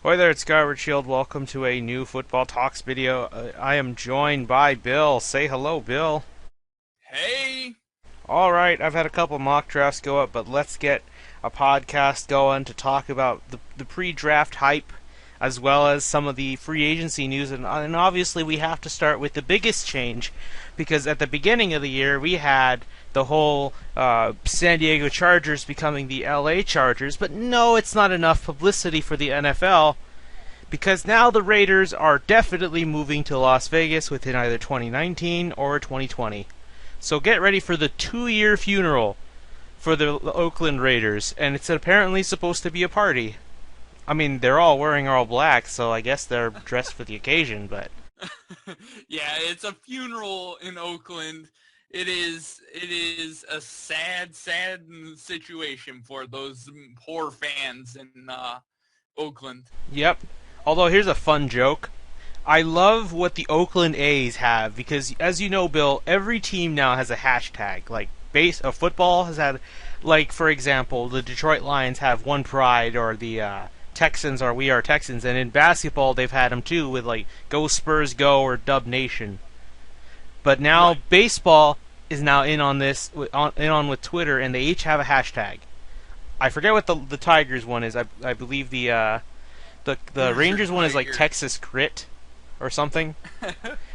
Hi there, it's Skyward Shield. Welcome to a new Football Talks video. I am joined by Bill. Say hello, Bill. Hey! Alright, I've had a couple mock drafts go up, but let's get a podcast going to talk about the pre-draft hype as well as some of the free agency news. And obviously, we have to start with the biggest change because at the beginning of the year, we had the whole San Diego Chargers becoming the LA Chargers. But no, it's not enough publicity for the NFL because now the Raiders are definitely moving to Las Vegas within either 2019 or 2020. So get ready for the 2-year funeral for the Oakland Raiders, and it's apparently supposed to be a party. I mean, they're all wearing all black, so I guess they're dressed for the occasion, but Yeah, it's a funeral in Oakland. It is a sad situation for those poor fans in Oakland. yep. Although here's a fun joke. I love what the Oakland A's have because, as you know, Bill, every team now has a hashtag. Like football has had, like for example, the Detroit Lions have One Pride, or the Texans are We Are Texans, and in basketball they've had them too with like Go Spurs Go or Dub Nation. But now Right. baseball is now in on this, in on with Twitter, and they each have a hashtag. I forget what the Tigers one is. I believe the Who's your Rangers one is like tiger? Texas Crit or something.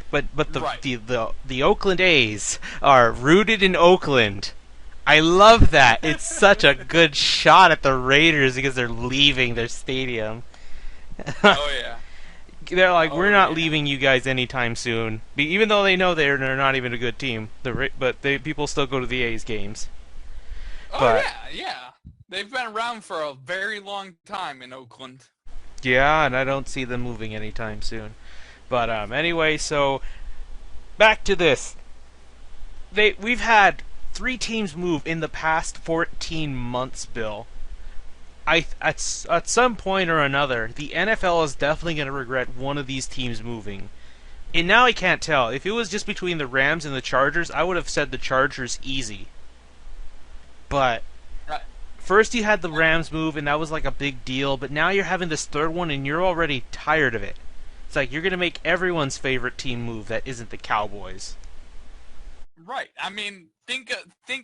But Right. the Oakland A's are rooted in Oakland. I love that. It's such a good shot at the Raiders because they're leaving their stadium. Oh yeah. They're like, we're Oh not yeah. leaving you guys anytime soon. Even though they know they're not even a good team, but people still go to the A's games. Oh But yeah, yeah. They've been around for a very long time in Oakland. yeah, and I don't see them moving anytime soon. But anyway, so back to this. We've had 3 teams move in the past 14 months, Bill. At some point or another, the NFL is definitely going to regret one of these teams moving. And now I can't tell. If it was just between the Rams and the Chargers, I would have said the Chargers easy. But Right. first you had the Rams move, and that was like a big deal. But now you're having this third one, and you're already tired of it. It's like you're going to make everyone's favorite team move that isn't the Cowboys. Right. I mean, think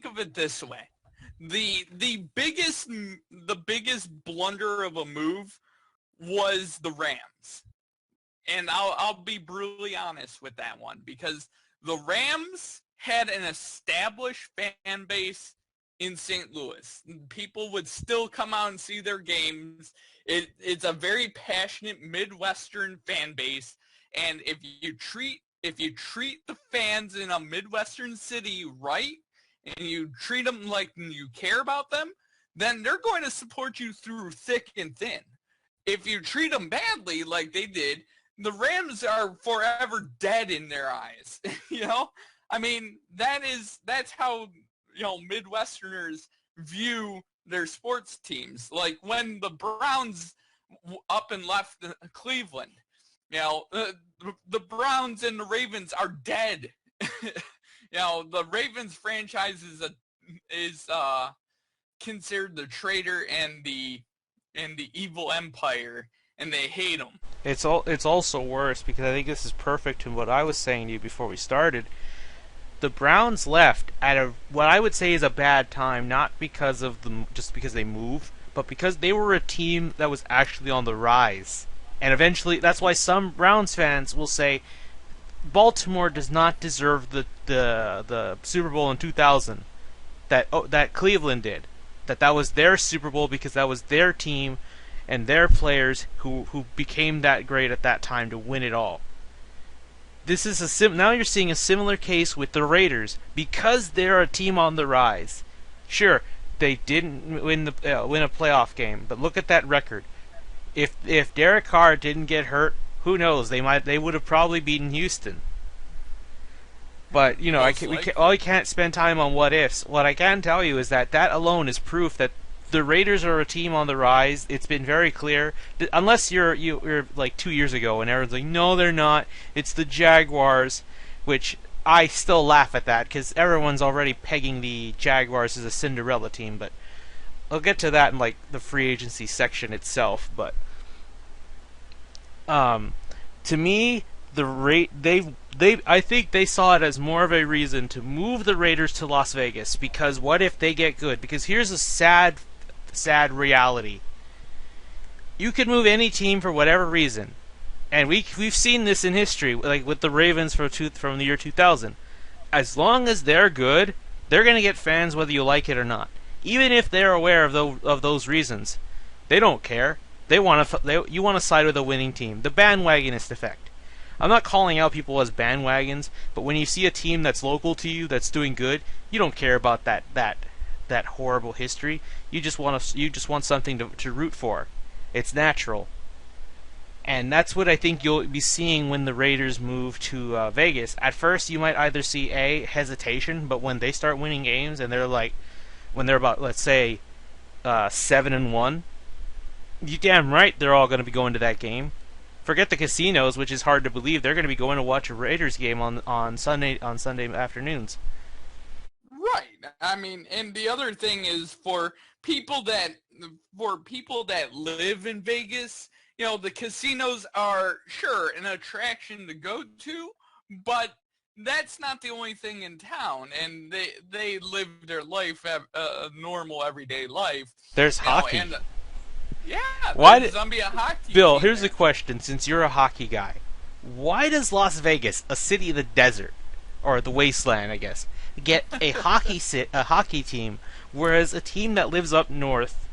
of it this way. The biggest blunder of a move was the Rams. And I'll be brutally honest with that one because the Rams had an established fan base in St. Louis. People would still come out and see their games. It's a very passionate Midwestern fan base, and if you treat the fans in a Midwestern city right, and you treat them like you care about them, then they're going to support you through thick and thin. If you treat them badly like they did, the Rams are forever dead in their eyes. I mean, that's how Midwesterners view their sports teams. Like when the Browns up and left Cleveland, the Browns and the Ravens are dead. The Ravens franchise is considered the traitor and the evil empire, and they hate them. It's also worse because I think this is perfect to what I was saying to you before we started. The Browns left at what I would say is a bad time, not because of just because they moved, but because they were a team that was actually on the rise. And eventually, that's why some Browns fans will say Baltimore does not deserve the Super Bowl in 2000 that Cleveland did. That was their Super Bowl because that was their team and their players who became that great at that time to win it all. This is now you're seeing a similar case with the Raiders because they're a team on the rise. Sure, they didn't win a playoff game, but look at that record. If Derek Carr didn't get hurt, who knows? They would have probably beaten Houston. But Most I likely. can't spend time on what ifs. What I can tell you is that alone is proof that the Raiders are a team on the rise. It's been very clear. Unless you're like 2 years ago and everyone's like, no, they're not. It's the Jaguars, which I still laugh at that because everyone's already pegging the Jaguars as a Cinderella team. But I'll get to that in like the free agency section itself. But Um, to me, the rate I think they saw it as more of a reason to move the Raiders to Las Vegas, because what if they get good? Because here's a sad reality. You could move any team for whatever reason, and we've seen this in history, like with the Ravens from the year 2000. As long as they're good, they're going to get fans whether you like it or not. Even if they're aware of those reasons, they don't care. You want to side with a winning team. The bandwagonist effect. I'm not calling out people as bandwagons, but when you see a team that's local to you that's doing good, you don't care about that horrible history. You just want something to root for. It's natural. And that's what I think you'll be seeing when the Raiders move to Vegas. At first, you might either see hesitation, but when they start winning games and when they're about, let's say, 7-1, you damn right they're all going to be going to that game. Forget the casinos, which is hard to believe. They're going to be going to watch a Raiders game on Sunday afternoons. Right. I mean, and the other thing is for people that live in Vegas, the casinos are sure an attraction to go to, but that's not the only thing in town, and they live their life, a normal everyday life. There's hockey. And yeah, Why Zambia hockey. Bill, here's a question. Since you're a hockey guy, why does Las Vegas, a city of the desert or the wasteland, I guess, get a hockey team, whereas a team that lives up north,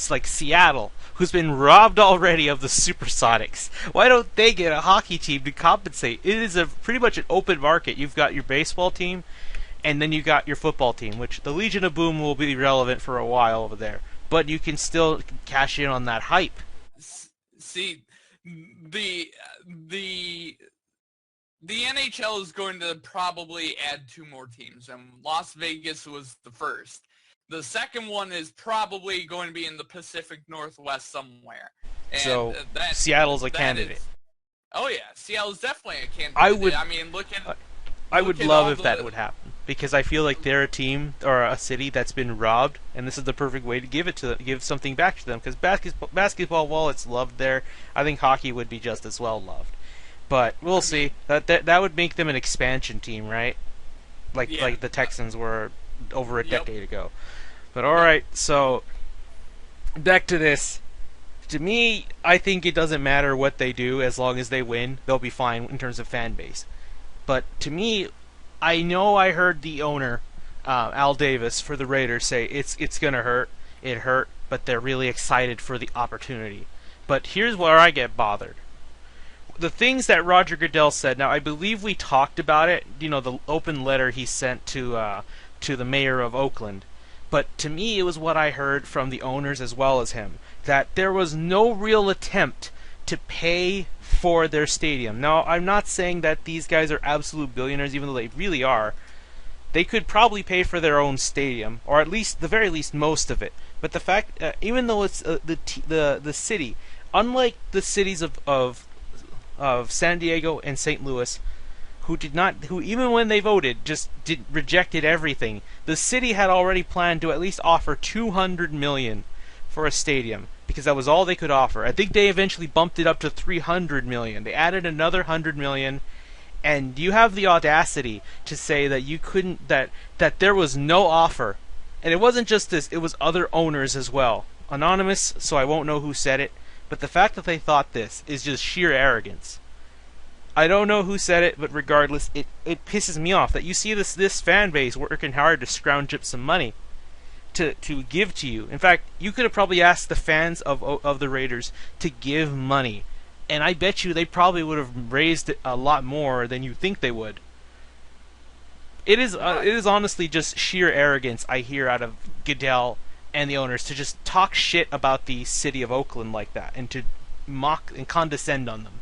like Seattle, who's been robbed already of the Supersonics, why don't they get a hockey team to compensate? It is pretty much an open market. You've got your baseball team, and then you got your football team, which the Legion of Boom will be relevant for a while over there. But you can still cash in on that hype. See, the NHL is going to probably add 2 more teams, and Las Vegas was the first. The second one is probably going to be in the Pacific Northwest somewhere. And so Seattle's a candidate. Oh yeah, Seattle's definitely a candidate. I would love if that would happen, because I feel like they're a team or a city that's been robbed, and this is the perfect way to give something back to them. Because basketball, while it's loved there, I think hockey would be just as well loved. But we'll see. That would make them an expansion team, right? Like the Texans were over a decade ago. But all right, so back to this. To me, I think it doesn't matter what they do as long as they win. They'll be fine in terms of fan base. But to me, I know I heard the owner, Al Davis, for the Raiders say it's gonna hurt. It hurt, but they're really excited for the opportunity. But here's where I get bothered. The things that Roger Goodell said. Now, I believe we talked about it. The open letter he sent to the mayor of Oakland. But to me, it was what I heard from the owners as well as him, that there was no real attempt to pay for their stadium. Now, I'm not saying that these guys are absolute billionaires, even though they really are. They could probably pay for their own stadium, or at least, the very least, most of it. But the fact, even though it's the city, unlike the cities of San Diego and St. Louis, who even when they voted rejected everything. The city had already planned to at least offer $200 million for a stadium, because that was all they could offer. I think they eventually bumped it up to $300 million. They added another $100 million, and you have the audacity to say that you couldn't that there was no offer. And it wasn't just this, it was other owners as well. Anonymous, so I won't know who said it, but the fact that they thought this is just sheer arrogance. I don't know who said it, but regardless, it pisses me off that you see this fan base working hard to scrounge up some money to give to you. In fact, you could have probably asked the fans of the Raiders to give money, and I bet you they probably would have raised it a lot more than you think they would. It is honestly just sheer arrogance I hear out of Goodell and the owners to just talk shit about the city of Oakland like that, and to mock and condescend on them.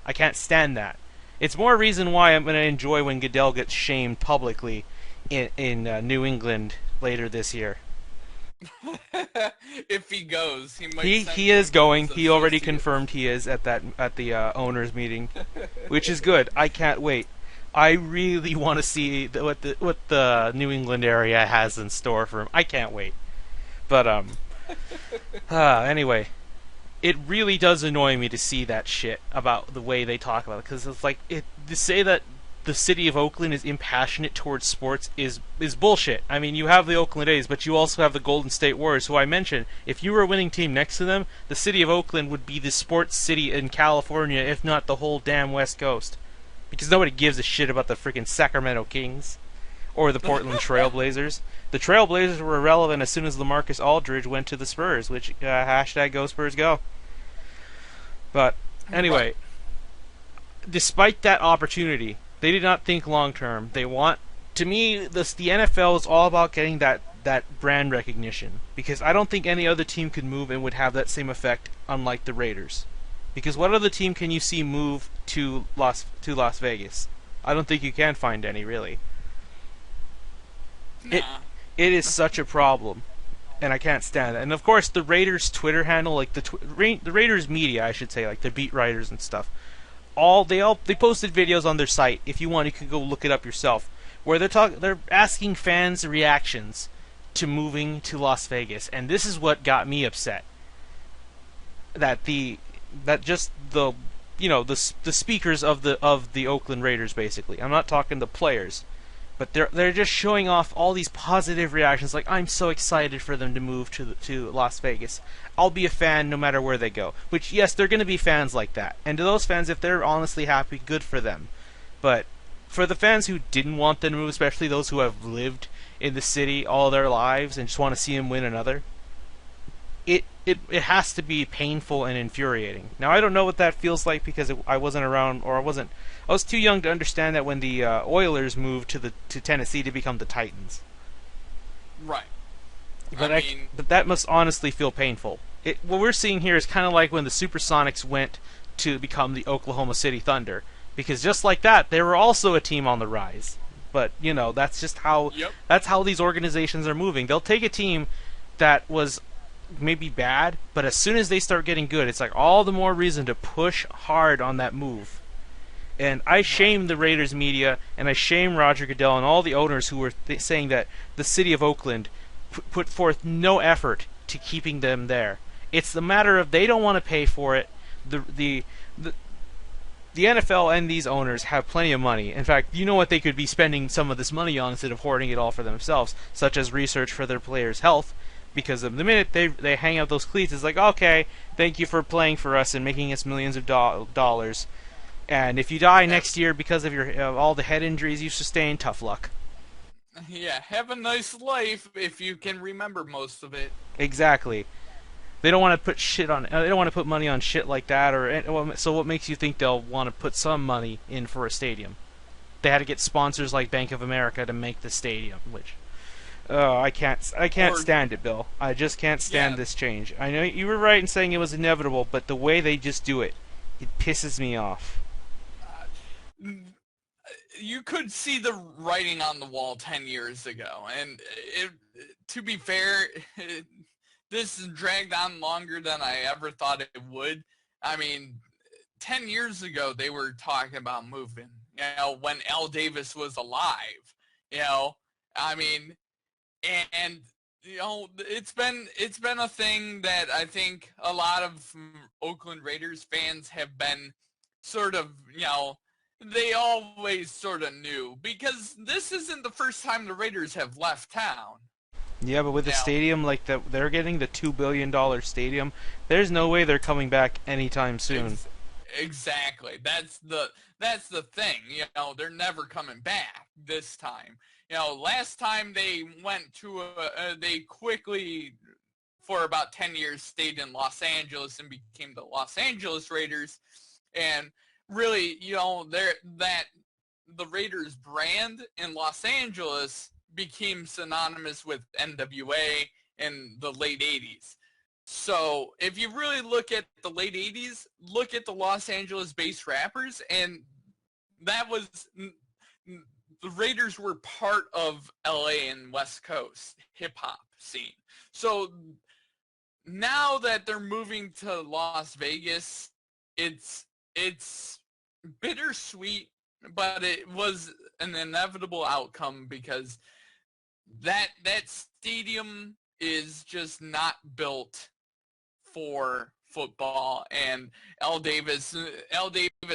I can't stand that. It's more reason why I'm going to enjoy when Goodell gets shamed publicly in New England later this year. If he goes, he might. He is going. He already confirmed he is at the owners meeting, which is good. I can't wait. I really want to see what the New England area has in store for him. I can't wait. But anyway, it really does annoy me to see that shit about the way they talk about it, because it's like to say that the city of Oakland is impassionate towards sports is bullshit. I mean, you have the Oakland A's, but you also have the Golden State Warriors, who I mentioned. If you were a winning team next to them, the city of Oakland would be the sports city in California, if not the whole damn West Coast, because nobody gives a shit about the freaking Sacramento Kings or the Portland Trailblazers. The Trailblazers were irrelevant as soon as LaMarcus Aldridge went to the Spurs, which hashtag Go Spurs Go. But anyway, despite that opportunity, they did not think long term. They want, to me, the NFL is all about getting that brand recognition, because I don't think any other team could move and would have that same effect, unlike the Raiders. Because what other team can you see move to Las Vegas? I don't think you can find any, really. Nah. It is such a problem, and I can't stand it. And of course, the Raiders' Twitter handle, like the Raiders media, I should say, like the beat writers and stuff, they posted videos on their site. If you want, you can go look it up yourself, where they're asking fans' reactions to moving to Las Vegas, and this is what got me upset. The speakers of the Oakland Raiders, basically. I'm not talking the players. But they're just showing off all these positive reactions, like, I'm so excited for them to move to Las Vegas. I'll be a fan no matter where they go. Which, yes, they're going to be fans like that. And to those fans, if they're honestly happy, good for them. But for the fans who didn't want them to move, especially those who have lived in the city all their lives and just want to see them win another, it has to be painful and infuriating. Now, I don't know what that feels like, because I wasn't around, or I was too young to understand that when the Oilers moved to Tennessee to become the Titans. Right. But that must honestly feel painful. What we're seeing here is kind of like when the Supersonics went to become the Oklahoma City Thunder, because just like that, they were also a team on the rise. But that's just how that's how these organizations are moving. They'll take a team that was maybe bad, but as soon as they start getting good, it's like all the more reason to push hard on that move. And I shame the Raiders media, and I shame Roger Goodell and all the owners who were saying that the city of Oakland put forth no effort to keeping them there. It's the matter of they don't want to pay for it. The NFL and these owners have plenty of money. In fact, you know what they could be spending some of this money on instead of hoarding it all for themselves, such as research for their players' health. Because the minute they hang out those cleats, it's like, okay, thank you for playing for us and making us millions of dollars. And if you die next year because of all the head injuries you sustained, tough luck. Yeah, have a nice life if you can remember most of it. Exactly. They don't want to put shit on. They don't want to put money on shit like that. So what makes you think they'll want to put some money in for a stadium? They had to get sponsors like Bank of America to make the stadium, which. I can't stand it, Bill. I just can't stand this change. I know you were right in saying it was inevitable, but the way they just do it pisses me off. You could see the writing on the wall 10 years ago, and to be fair, this dragged on longer than I ever thought it would. I mean, 10 years ago, they were talking about moving, when Al Davis was alive, I mean, and it's been a thing that I think a lot of Oakland Raiders fans have been sort of, they always sort of knew, because this isn't the first time the Raiders have left town. Yeah, but with the stadium like that, they're getting the $2 billion stadium. There's no way they're coming back anytime soon. Exactly. That's the thing. They're never coming back this time. Last time they went to they quickly, for about 10 years, stayed in Los Angeles and became the Los Angeles Raiders. And really, the Raiders brand in Los Angeles became synonymous with NWA in the late 80s. So if you really look at the late 80s, look at the Los Angeles-based rappers, and that was, the Raiders were part of LA and West Coast hip-hop scene. So now that they're moving to Las Vegas, it's bittersweet, but it was an inevitable outcome, because that stadium is just not built for football, and L. Davis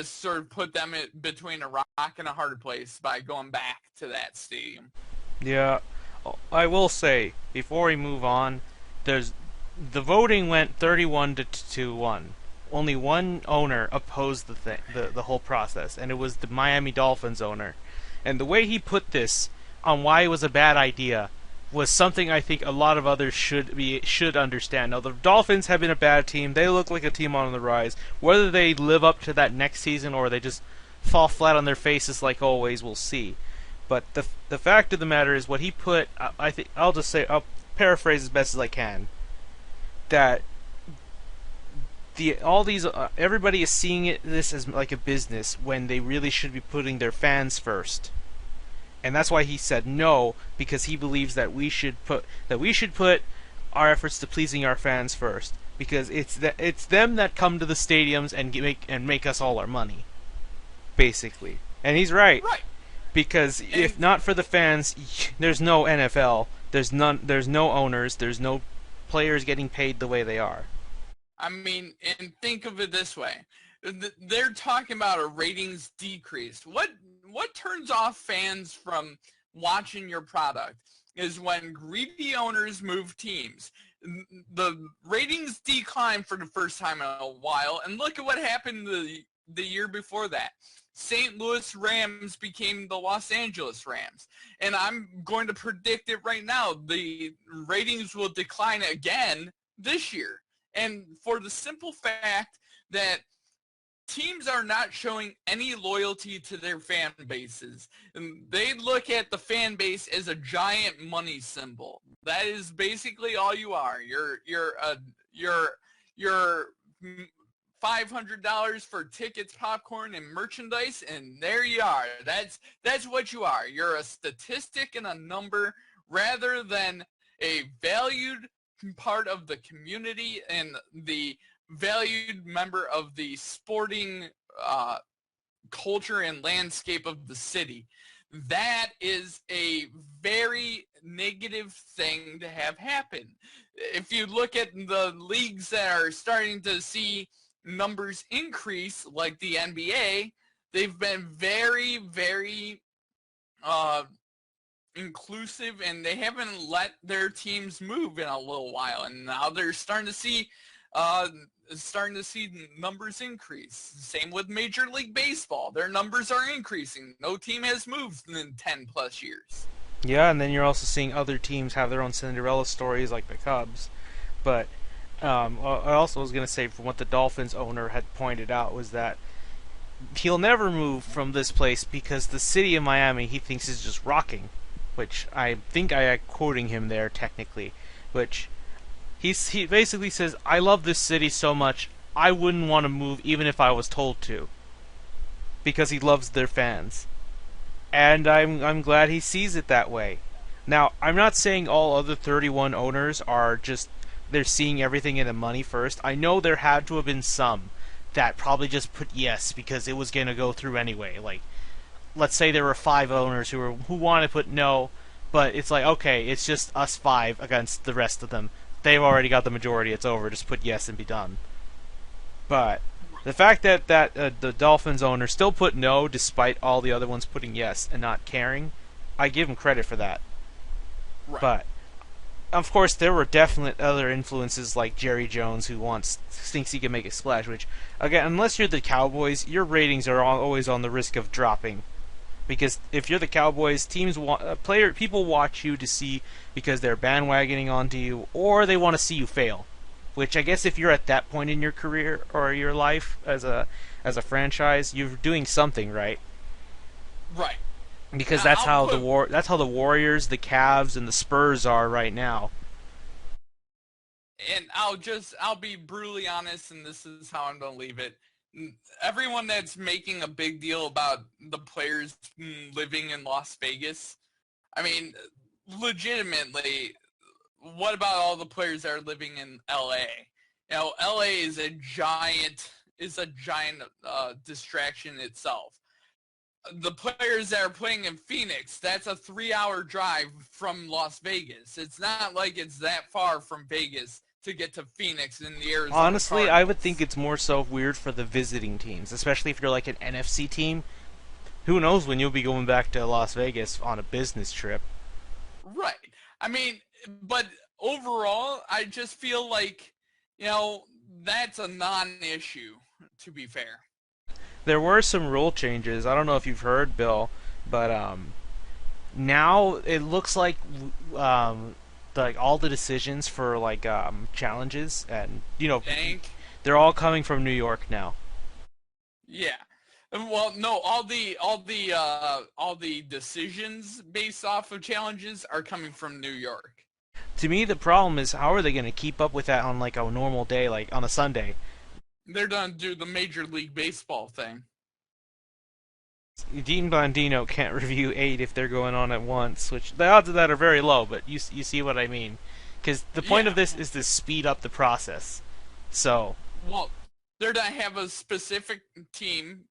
sort of put them between a rock and a hard place by going back to that stadium. Yeah, I will say before we move on, there's the voting went 31 to 1. Only one owner opposed the whole process, and it was the Miami Dolphins owner. And the way he put this on why it was a bad idea was something I think a lot of others should understand. Now the Dolphins have been a bad team. They look like a team on the rise. Whether they live up to that next season or they just fall flat on their faces like always, we'll see. But the fact of the matter is, what he put, I think I'll paraphrase as best as I can. That everybody is seeing this as like a business when they really should be putting their fans first, and that's why he said no, because he believes that we should put our efforts to pleasing our fans first, because it's them that come to the stadiums and make us all our money, basically. And he's right. Right. Because if not for the fans, there's no NFL, there's no owners, there's no players getting paid the way they are. I mean, and think of it this way. They're talking about a ratings decrease. What turns off fans from watching your product is when greedy owners move teams. The ratings decline for the first time in a while, and look at what happened the year before that. St. Louis Rams became the Los Angeles Rams. And I'm going to predict it right now. The ratings will decline again this year. And for the simple fact that teams are not showing any loyalty to their fan bases. And they look at the fan base as a giant money symbol. That is basically all you are. You're $500 for tickets, popcorn, and merchandise, and there you are. That's what you are. You're a statistic and a number rather than a valued part of the community and the valued member of the sporting culture and landscape of the city. That is a very negative thing to have happen. If you look at the leagues that are starting to see numbers increase, like the NBA, they've been very, very inclusive, and they haven't let their teams move in a little while. And now they're starting to see numbers increase. Same with Major League Baseball. Their numbers are increasing. No team has moved in 10 plus years. Yeah, and then you're also seeing other teams have their own Cinderella stories, like the Cubs. But I also was going to say, from what the Dolphins owner had pointed out, was that he'll never move from this place because the city of Miami he thinks is just rocking, which I think I am quoting him there technically, which he basically says, I love this city so much I wouldn't want to move even if I was told to, because he loves their fans. And I'm glad he sees it that way. Now, I'm not saying all other 31 owners are just, they're seeing everything in the money first. I know there had to have been some that probably just put yes because it was going to go through anyway. Like, let's say there were 5 owners who want to put no, but it's like, okay, it's just us 5 against the rest of them. They've already got the majority. It's over. Just put yes and be done. But the fact that the Dolphins owner still put no despite all the other ones putting yes and not caring, I give him credit for that. Right. But of course, there were definite other influences like Jerry Jones, who thinks he can make a splash. Which, again, unless you're the Cowboys, your ratings are always on the risk of dropping. Because if you're the Cowboys, people watch you to see because they're bandwagoning onto you, or they want to see you fail. Which I guess if you're at that point in your career or your life as a franchise, you're doing something right. Right. Because that's how the Warriors, the Cavs, and the Spurs are right now. And I'll be brutally honest, and this is how I'm gonna leave it. Everyone that's making a big deal about the players living in Las Vegas, I mean, legitimately, what about all the players that are living in LA? You know, LA is a giant distraction itself. The players that are playing in Phoenix, that's a 3-hour drive from Las Vegas. It's not like it's that far from Vegas to get to Phoenix in the Arizona Honestly, I would think Cardinals. it's more so weird for the visiting teams, especially if you're like an NFC team. Who knows when you'll be going back to Las Vegas on a business trip? Right. I mean, but overall, I just feel like, you know, that's a non-issue, to be fair. There were some rule changes. I don't know if you've heard, Bill, but now it looks like all the decisions for challenges and Thank they're all coming from New York now. Yeah. Well, no, all the decisions based off of challenges are coming from New York. To me, the problem is how are they going to keep up with that on like a normal day, like on a Sunday? They're done do the Major League Baseball thing. Dean Blandino can't review 8 if they're going on at once, which the odds of that are very low, but you see what I mean. Because the point of Yeah. this is to speed up the process. So, Well, they're gonna have a specific team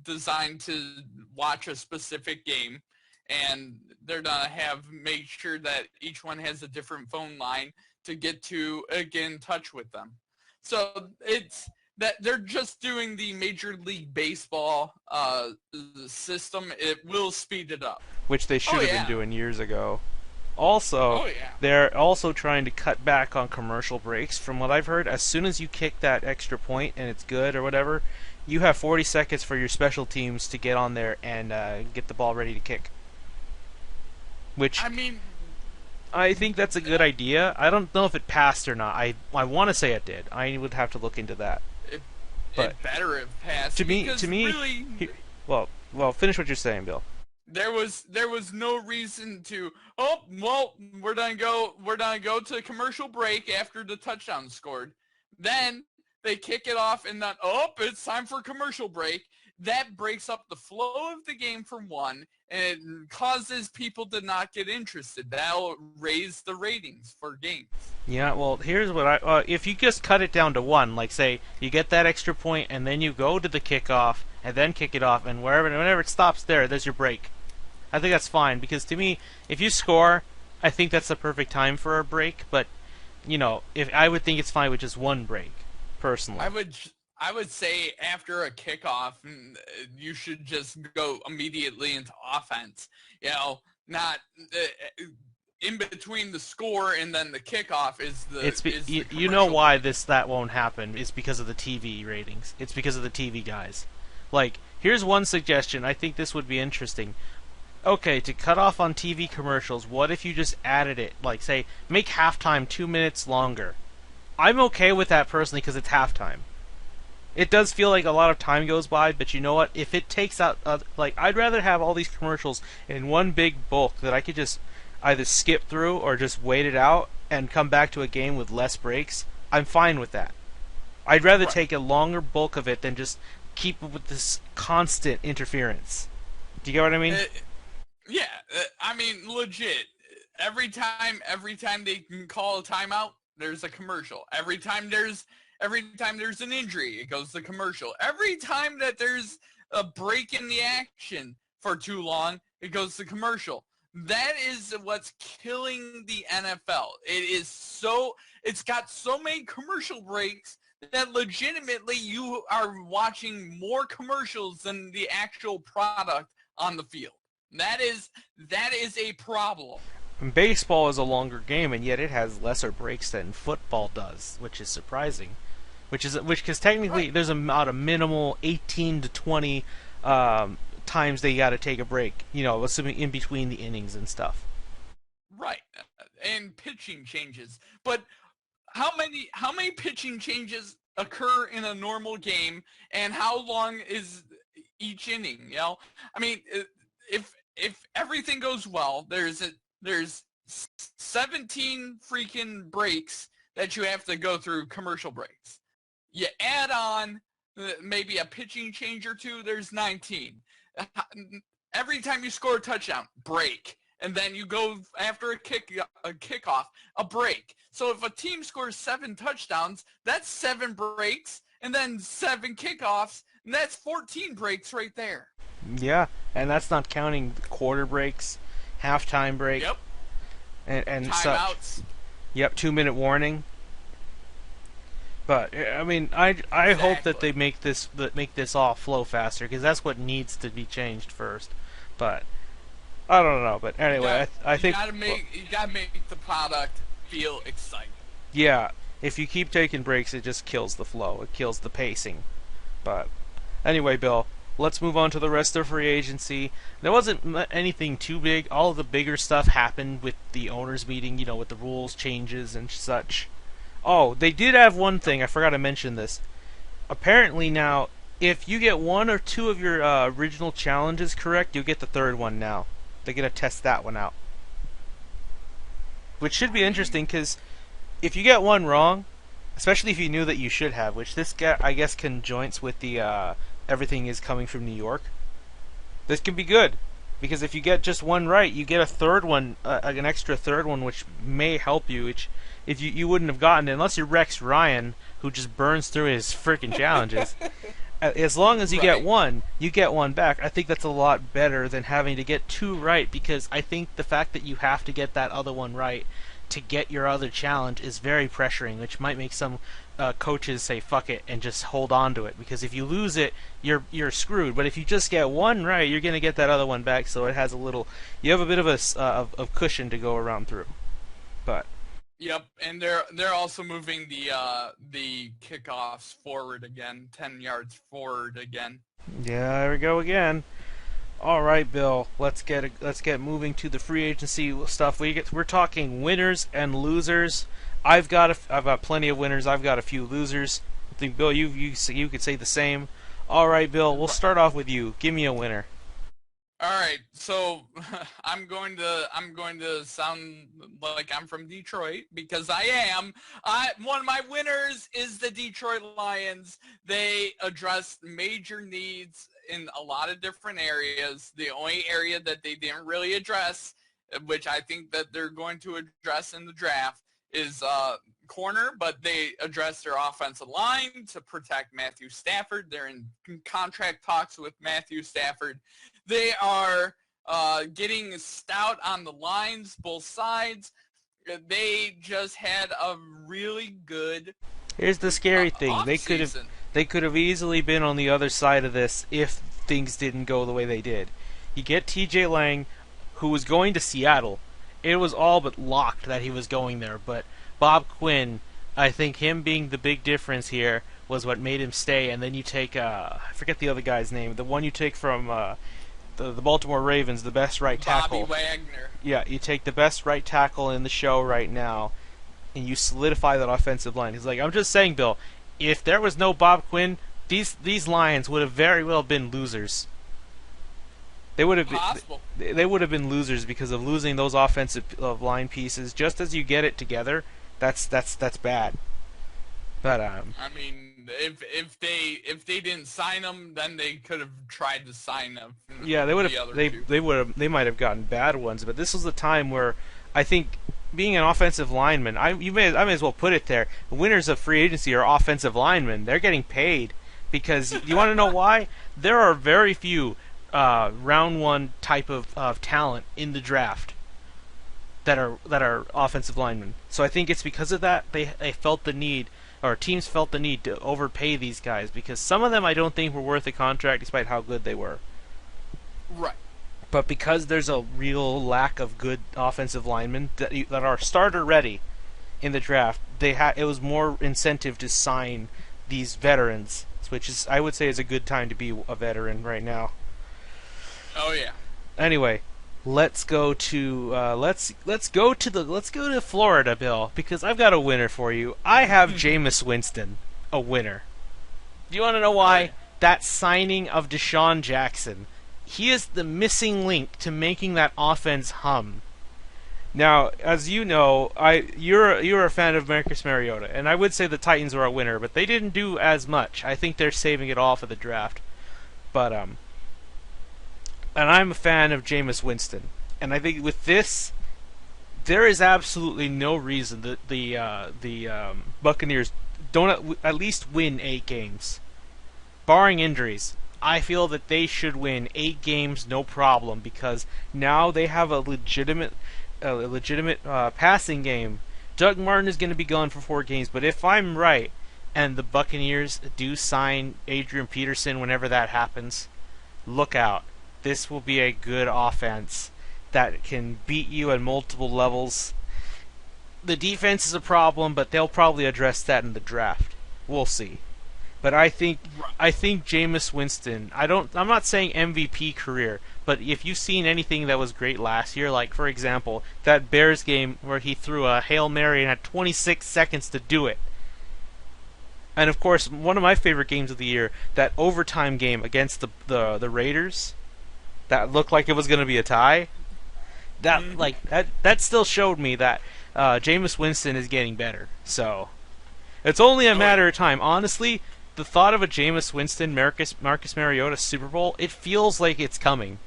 designed to watch a specific game, and they're gonna have make sure that each one has a different phone line to get in touch with them. So it's that they're just doing the Major League Baseball system. It will speed it up. which they Oh should have been yeah. doing years ago. Also, Oh yeah. they're also trying to cut back on commercial breaks. From what I've heard, as soon as you kick that extra point and it's good or whatever, you have 40 seconds for your special teams to get on there and get the ball ready to kick. Which I mean, I think that's a good idea. I don't know if it passed or not. I want to say it did. I would have to look into that. it, But it better have passed to because me, really well, finish what you're saying, Bill. there was no reason to, oh well, we're gonna go to commercial break after the touchdown scored. Then they kick it off and then, oh, it's time for commercial break. That breaks up the flow of the game for one, and it causes people to not get interested. That'll raise the ratings for games. Yeah, well, here's what if you just cut it down to one, like say you get that extra point and then you go to the kickoff and then kick it off and whenever it stops there's your break. I think that's fine because to me, if you score, I think that's the perfect time for a break. But if I would think it's fine with just one break, personally. I would say after a kickoff, you should just go immediately into offense. Not in between the score and then the kickoff is the You know commercial why break. that won't happen? It's because of the TV ratings. It's because of the TV guys. Like, here's one suggestion. I think this would be interesting. Okay, to cut off on TV commercials, what if you just added it? Like, say, make halftime 2 minutes longer. I'm okay with that personally because it's halftime. It does feel like a lot of time goes by, but you know what? If it takes out, I'd rather have all these commercials in one big bulk that I could just either skip through or just wait it out and come back to a game with less breaks. I'm fine with that. I'd rather Right. take a longer bulk of it than just keep up with this constant interference. Do you get what I mean? Uh, yeah, I mean, legit. Every time they can call a timeout, there's a commercial. Every time there's an injury, it goes to commercial. Every time that there's a break in the action for too long, it goes to commercial. That is what's killing the NFL. It's got so many commercial breaks that legitimately you are watching more commercials than the actual product on the field. That is a problem. Baseball is a longer game, and yet it has lesser breaks than football does, which is surprising. Which because technically Right. there's about a minimal 18 to 20 times they got to take a break. Assuming in between the innings and stuff. Right. And pitching changes. But how many pitching changes occur in a normal game, and how long is each inning? I mean, if everything goes well, there's 17 freaking breaks that you have to go through, commercial breaks. You add on maybe a pitching change or two, there's 19. Every time you score a touchdown, break. And then you go after a kickoff, a break. So if a team scores 7 touchdowns, that's 7 breaks, and then 7 kickoffs, and that's 14 breaks right there. Yeah, and that's not counting quarter breaks, halftime break, Yep. and such. Timeouts. Yep, 2 minute warning. But I mean, I hope that they Exactly. make this all flow faster because that's what needs to be changed first. But I don't know. But You anyway, got I think you gotta make the product feel exciting. yeah, if you keep taking breaks, it just kills the flow. It kills the pacing. But anyway, Bill, let's move on to the rest of free agency. There wasn't anything too big. All of the bigger stuff happened with the owners' meeting, with the rules changes and such. Oh, they did have one thing. I forgot to mention this. Apparently now, if you get one or two of your original challenges correct, you'll get the third one now. They're going to test that one out. Which should I be mean, interesting because if you get one wrong, especially if you knew that you should have, which this guy I guess conjoints with the everything is coming from New York. This can be good because if you get just one right, you get a third one, an extra third one, which may help you. Which if you wouldn't have gotten unless you're Rex Ryan, who just burns through his freaking challenges. As long as you right. get one back. I think that's a lot better than having to get two right because I think the fact that you have to get that other one right to get your other challenge is very pressuring, which might make some coaches say fuck it and just hold on to it because if you lose it, you're screwed. But if you just get one right, you're gonna get that other one back, so it has a little. You have a bit of of cushion to go around through. But Yep, and they're also moving the kickoffs forward again, 10 yards forward again. yeah, there we go again. All right, Bill. Let's get moving to the free agency stuff. We're talking winners and losers. I've got plenty of winners. I've got a few losers. I think Bill, you could say the same. All right, Bill. We'll start off with you. Give me a winner. All right, so I'm going to sound like I'm from Detroit because I am. One of my winners is the Detroit Lions. They addressed major needs in a lot of different areas. The only area that they didn't really address, which I think that they're going to address in the draft, is corner, but they addressed their offensive line to protect Matthew Stafford. They're in contract talks with Matthew Stafford. They are getting stout on the lines, both sides. They just had a really good Here's the scary thing. off season. They could have easily been on the other side of this if things didn't go the way they did. You get TJ Lang, who was going to Seattle. It was all but locked that he was going there, but Bob Quinn, I think him being the big difference here was what made him stay. And then you take I forget the other guy's name, the one you take from the Baltimore Ravens, the best right Bobby tackle. Wagner. Yeah, you take the best right tackle in the show right now, and you solidify that offensive line. He's like, I'm just saying, Bill, if there was no Bob Quinn, these Lions would have very well been losers. They would have Possible. they would have been losers because of losing those offensive line pieces. Just as you get it together, that's bad. But I mean, if they didn't sign him, then they could have tried to sign him. yeah, they would The have other two. they might have gotten bad ones. But this was the time where I think being an offensive lineman, I may as well put it there. The winners of free agency are offensive linemen. They're getting paid because you want to know why? There are very few round one type of talent in the draft that are offensive linemen. So I think it's because of that they felt the need, or teams felt the need to overpay these guys because some of them I don't think were worth a contract despite how good they were. Right. But because there's a real lack of good offensive linemen that are starter ready in the draft, it was more incentive to sign these veterans, which is I would say is a good time to be a veteran right now. Oh yeah. Anyway, let's go to Florida, Bill, because I've got a winner for you. I have Jameis Winston, a winner. Do you want to know Oh why? yeah. That signing of Deshaun Jackson. He is the missing link to making that offense hum. Now, as you know, you're a fan of Marcus Mariota, and I would say the Titans were a winner, but they didn't do as much. I think they're saving it all for the draft. But and I'm a fan of Jameis Winston, and I think with this, there is absolutely no reason that the Buccaneers don't at least win 8 games, barring injuries. I feel that they should win 8 games, no problem, because now they have a legitimate passing game Doug Martin is going to be gone for 4 games, but if I'm right, and the Buccaneers do sign Adrian Peterson whenever that happens, look out. This will be a good offense that can beat you at multiple levels. The defense is a problem, but they'll probably address that in the draft. We'll see. But I think Jameis Winston. I'm not saying MVP career, but if you've seen anything that was great last year, like for example that Bears game where he threw a Hail Mary and had 26 seconds to do it. And of course, one of my favorite games of the year, that overtime game against the Raiders, that looked like it was going to be a tie. That still showed me that Jameis Winston is getting better. So it's only a matter of time. Honestly, the thought of a Jameis Winston, Marcus Mariota Super Bowl, it feels like it's coming.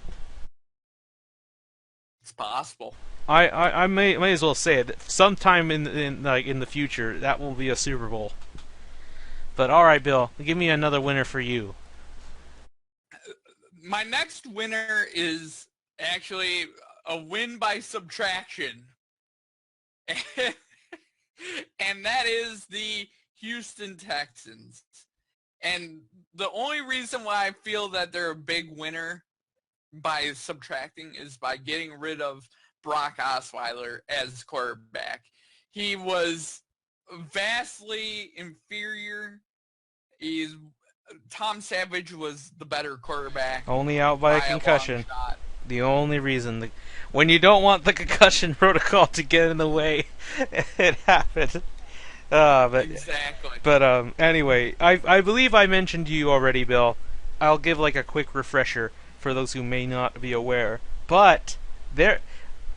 It's possible. I may as well say it. Sometime in the future, that will be a Super Bowl. But all right, Bill, give me another winner for you. My next winner is actually a win by subtraction. And that is the Houston Texans. And the only reason why I feel that they're a big winner by subtracting is by getting rid of Brock Osweiler as quarterback. He was vastly inferior. Tom Savage was the better quarterback. Only out by a concussion. The only reason. When you don't want the concussion protocol to get in the way, it happened. Exactly. But anyway, I believe I mentioned to you already, Bill. I'll give like a quick refresher for those who may not be aware. But there,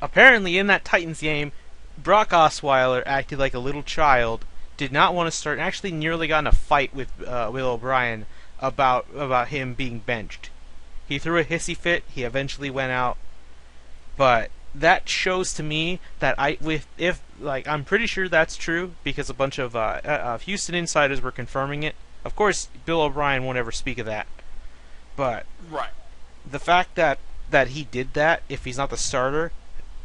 apparently in that Titans game, Brock Osweiler acted like a little child, did not want to start, and actually nearly got in a fight with Will O'Brien about him being benched. He threw a hissy fit. He eventually went out. But that shows to me that I'm pretty sure that's true because a bunch of Houston insiders were confirming it. Of course, Bill O'Brien won't ever speak of that. But right. The fact that he did that, if he's not the starter,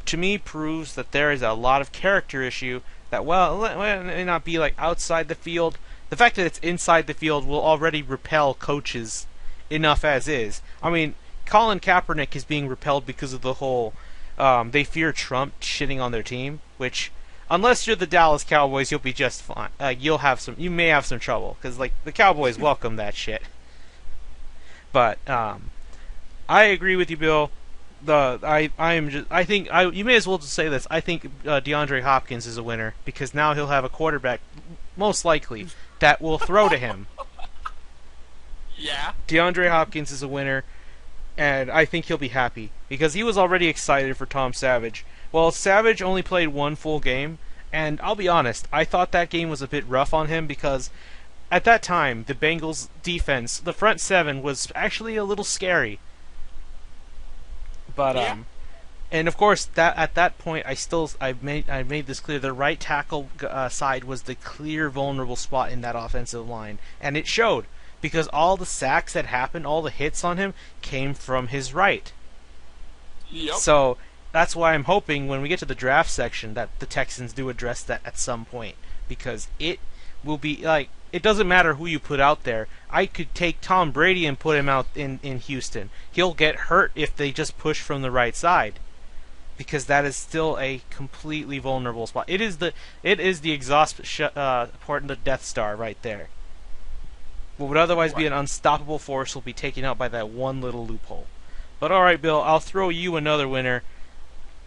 to me proves that there is a lot of character issue that, well, it may not be like outside the field. The fact that it's inside the field will already repel coaches enough as is. I mean, Colin Kaepernick is being repelled because of the whole they fear Trump shitting on their team, which, unless you're the Dallas Cowboys, you'll be just fine. You may have some trouble because like the Cowboys welcome that shit. But I agree with you, Bill. You may as well just say this. I think DeAndre Hopkins is a winner because now he'll have a quarterback, most likely, that will throw to him. Yeah. DeAndre Hopkins is a winner, and I think he'll be happy because he was already excited for Tom Savage. Well, Savage only played one full game, and I'll be honest, I thought that game was a bit rough on him because at that time the Bengals defense, the front seven, was actually a little scary. But yeah. And of course that at that point I made this clear. The right tackle side was the clear vulnerable spot in that offensive line, and it showed because all the sacks that happened, all the hits on him came from his right. Yep. So that's why I'm hoping when we get to the draft section that the Texans do address that at some point because it will be like it doesn't matter who you put out there. I could take Tom Brady and put him out in Houston. He'll get hurt if they just push from the right side. Because that is still a completely vulnerable spot. It is the exhaust port in the Death Star right there. What would otherwise be an unstoppable force will be taken out by that one little loophole. But alright, Bill, I'll throw you another winner.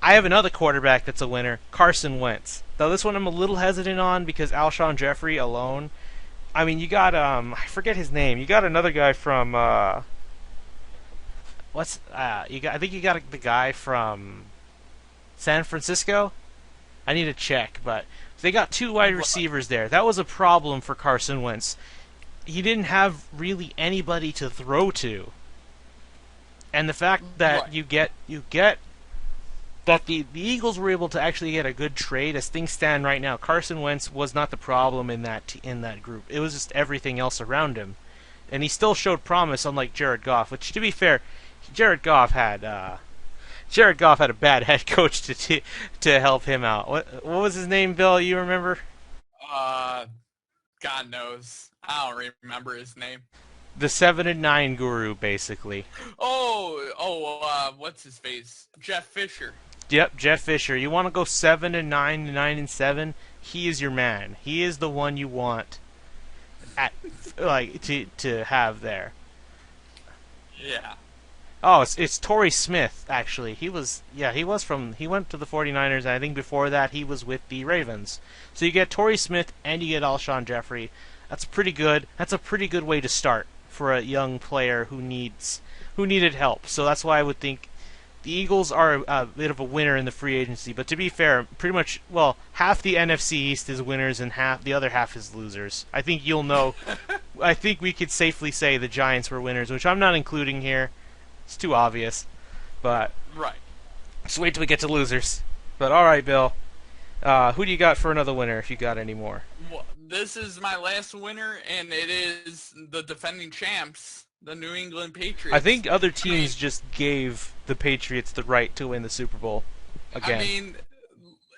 I have another quarterback that's a winner, Carson Wentz. Now this one I'm a little hesitant on because Alshon Jeffrey alone. I mean, you got I forget his name. You got another guy from I think you got the guy from San Francisco. I need to check, but they got two wide receivers there. That was a problem for Carson Wentz. He didn't have really anybody to throw to. And the fact that you get that the Eagles were able to actually get a good trade as things stand right now. Carson Wentz was not the problem in that group. It was just everything else around him. And he still showed promise, unlike Jared Goff, which, to be fair, Jared Goff had Jared Goff had a bad head coach to help him out. What was his name, Bill? You remember? Uh, God knows. I don't remember his name. The 7-9 guru, basically. What's his face? Jeff Fisher. Yep, Jeff Fisher. You want to go 7-9, 9-7? He is your man. He is the one you want to have there. Yeah. Oh, it's Torrey Smith, actually. He went to the 49ers, and I think before that he was with the Ravens. So you get Torrey Smith and you get Alshon Jeffrey. That's pretty good. That's a pretty good way to start for a young player who needed help. So that's why I would think the Eagles are a bit of a winner in the free agency. But to be fair, pretty much, well, half the NFC East is winners and the other half is losers. I think you'll know. I think we could safely say the Giants were winners, which I'm not including here. It's too obvious. But right. Just wait till we get to losers. But all right, Bill. Who do you got for another winner, if you got any more? Well, this is my last winner, and it is the defending champs, the New England Patriots. I think other teams just gave the Patriots the right to win the Super Bowl again. I mean,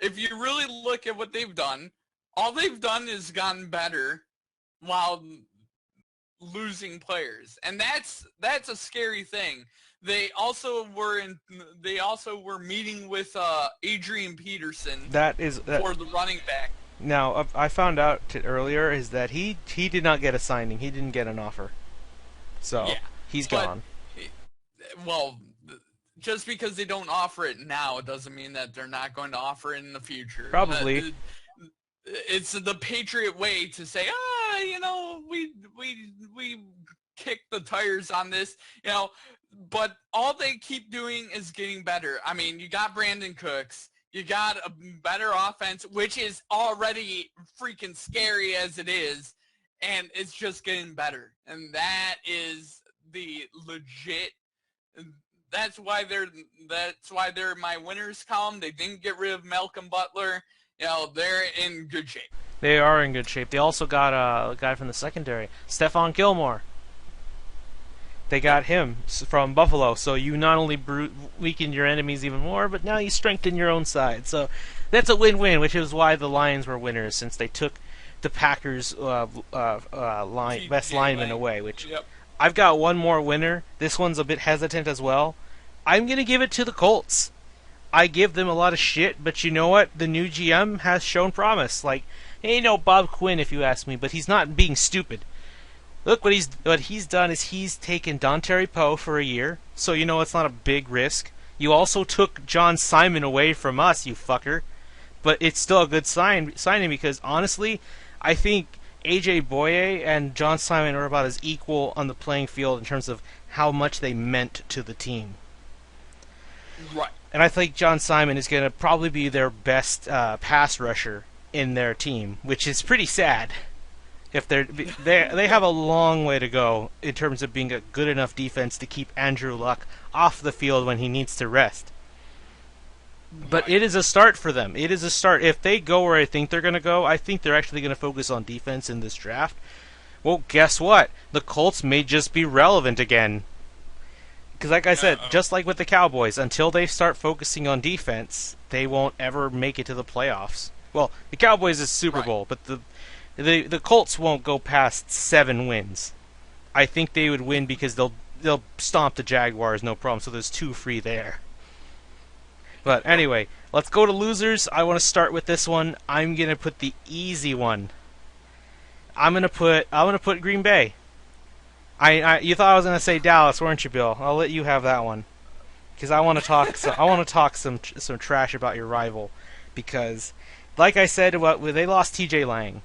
if you really look at what they've done, all they've done is gotten better while losing players, and that's a scary thing. They also were meeting with Adrian Peterson for the running back. Now, I found out earlier is that he did not get a signing. He didn't get an offer. So, yeah, he's gone. Well, just because they don't offer it now, it doesn't mean that they're not going to offer it in the future. Probably. It's the Patriot way to say, we kicked the tires on this, but all they keep doing is getting better. I mean, you got Brandon Cooks. You got a better offense, which is already freaking scary as it is, and it's just getting better. And that is the legit. That's why they're my winners column. They didn't get rid of Malcolm Butler. They're in good shape. They are in good shape. They also got a guy from the secondary, Stephon Gilmore. They got him from Buffalo, so you not only weaken your enemies even more, but now you strengthen your own side. So that's a win-win, which is why the Lions were winners, since they took the Packers' best lineman away. Which yep. I've got one more winner. This one's a bit hesitant as well. I'm going to give it to the Colts. I give them a lot of shit, but you know what? The new GM has shown promise. Like, he ain't no Bob Quinn, if you ask me, but he's not being stupid. Look, what he's done is he's taken Dontari Poe for a year, so you know it's not a big risk. You also took John Simon away from us, you fucker. But it's still a good signing because, honestly, I think A.J. Boye and John Simon are about as equal on the playing field in terms of how much they meant to the team. Right. And I think John Simon is going to probably be their best pass rusher in their team, which is pretty sad. If they have a long way to go in terms of being a good enough defense to keep Andrew Luck off the field when he needs to rest. But it is a start for them. It is a start. If they go where I think they're going to go, I think they're actually going to focus on defense in this draft. Well, guess what? The Colts may just be relevant again. Because like I said, just like with the Cowboys, until they start focusing on defense, they won't ever make it to the playoffs. Well, the Cowboys is Super Bowl, but the Colts won't go past 7 wins. I think they would win because they'll stomp the Jaguars, no problem. So there's 2 free there. But anyway, let's go to losers. I want to start with this one. I'm gonna put the easy one. I'm gonna put Green Bay. You thought I was gonna say Dallas, weren't you, Bill? I'll let you have that one because I want to talk. I want to talk some trash about your rival because, like I said, they lost T.J. Lang.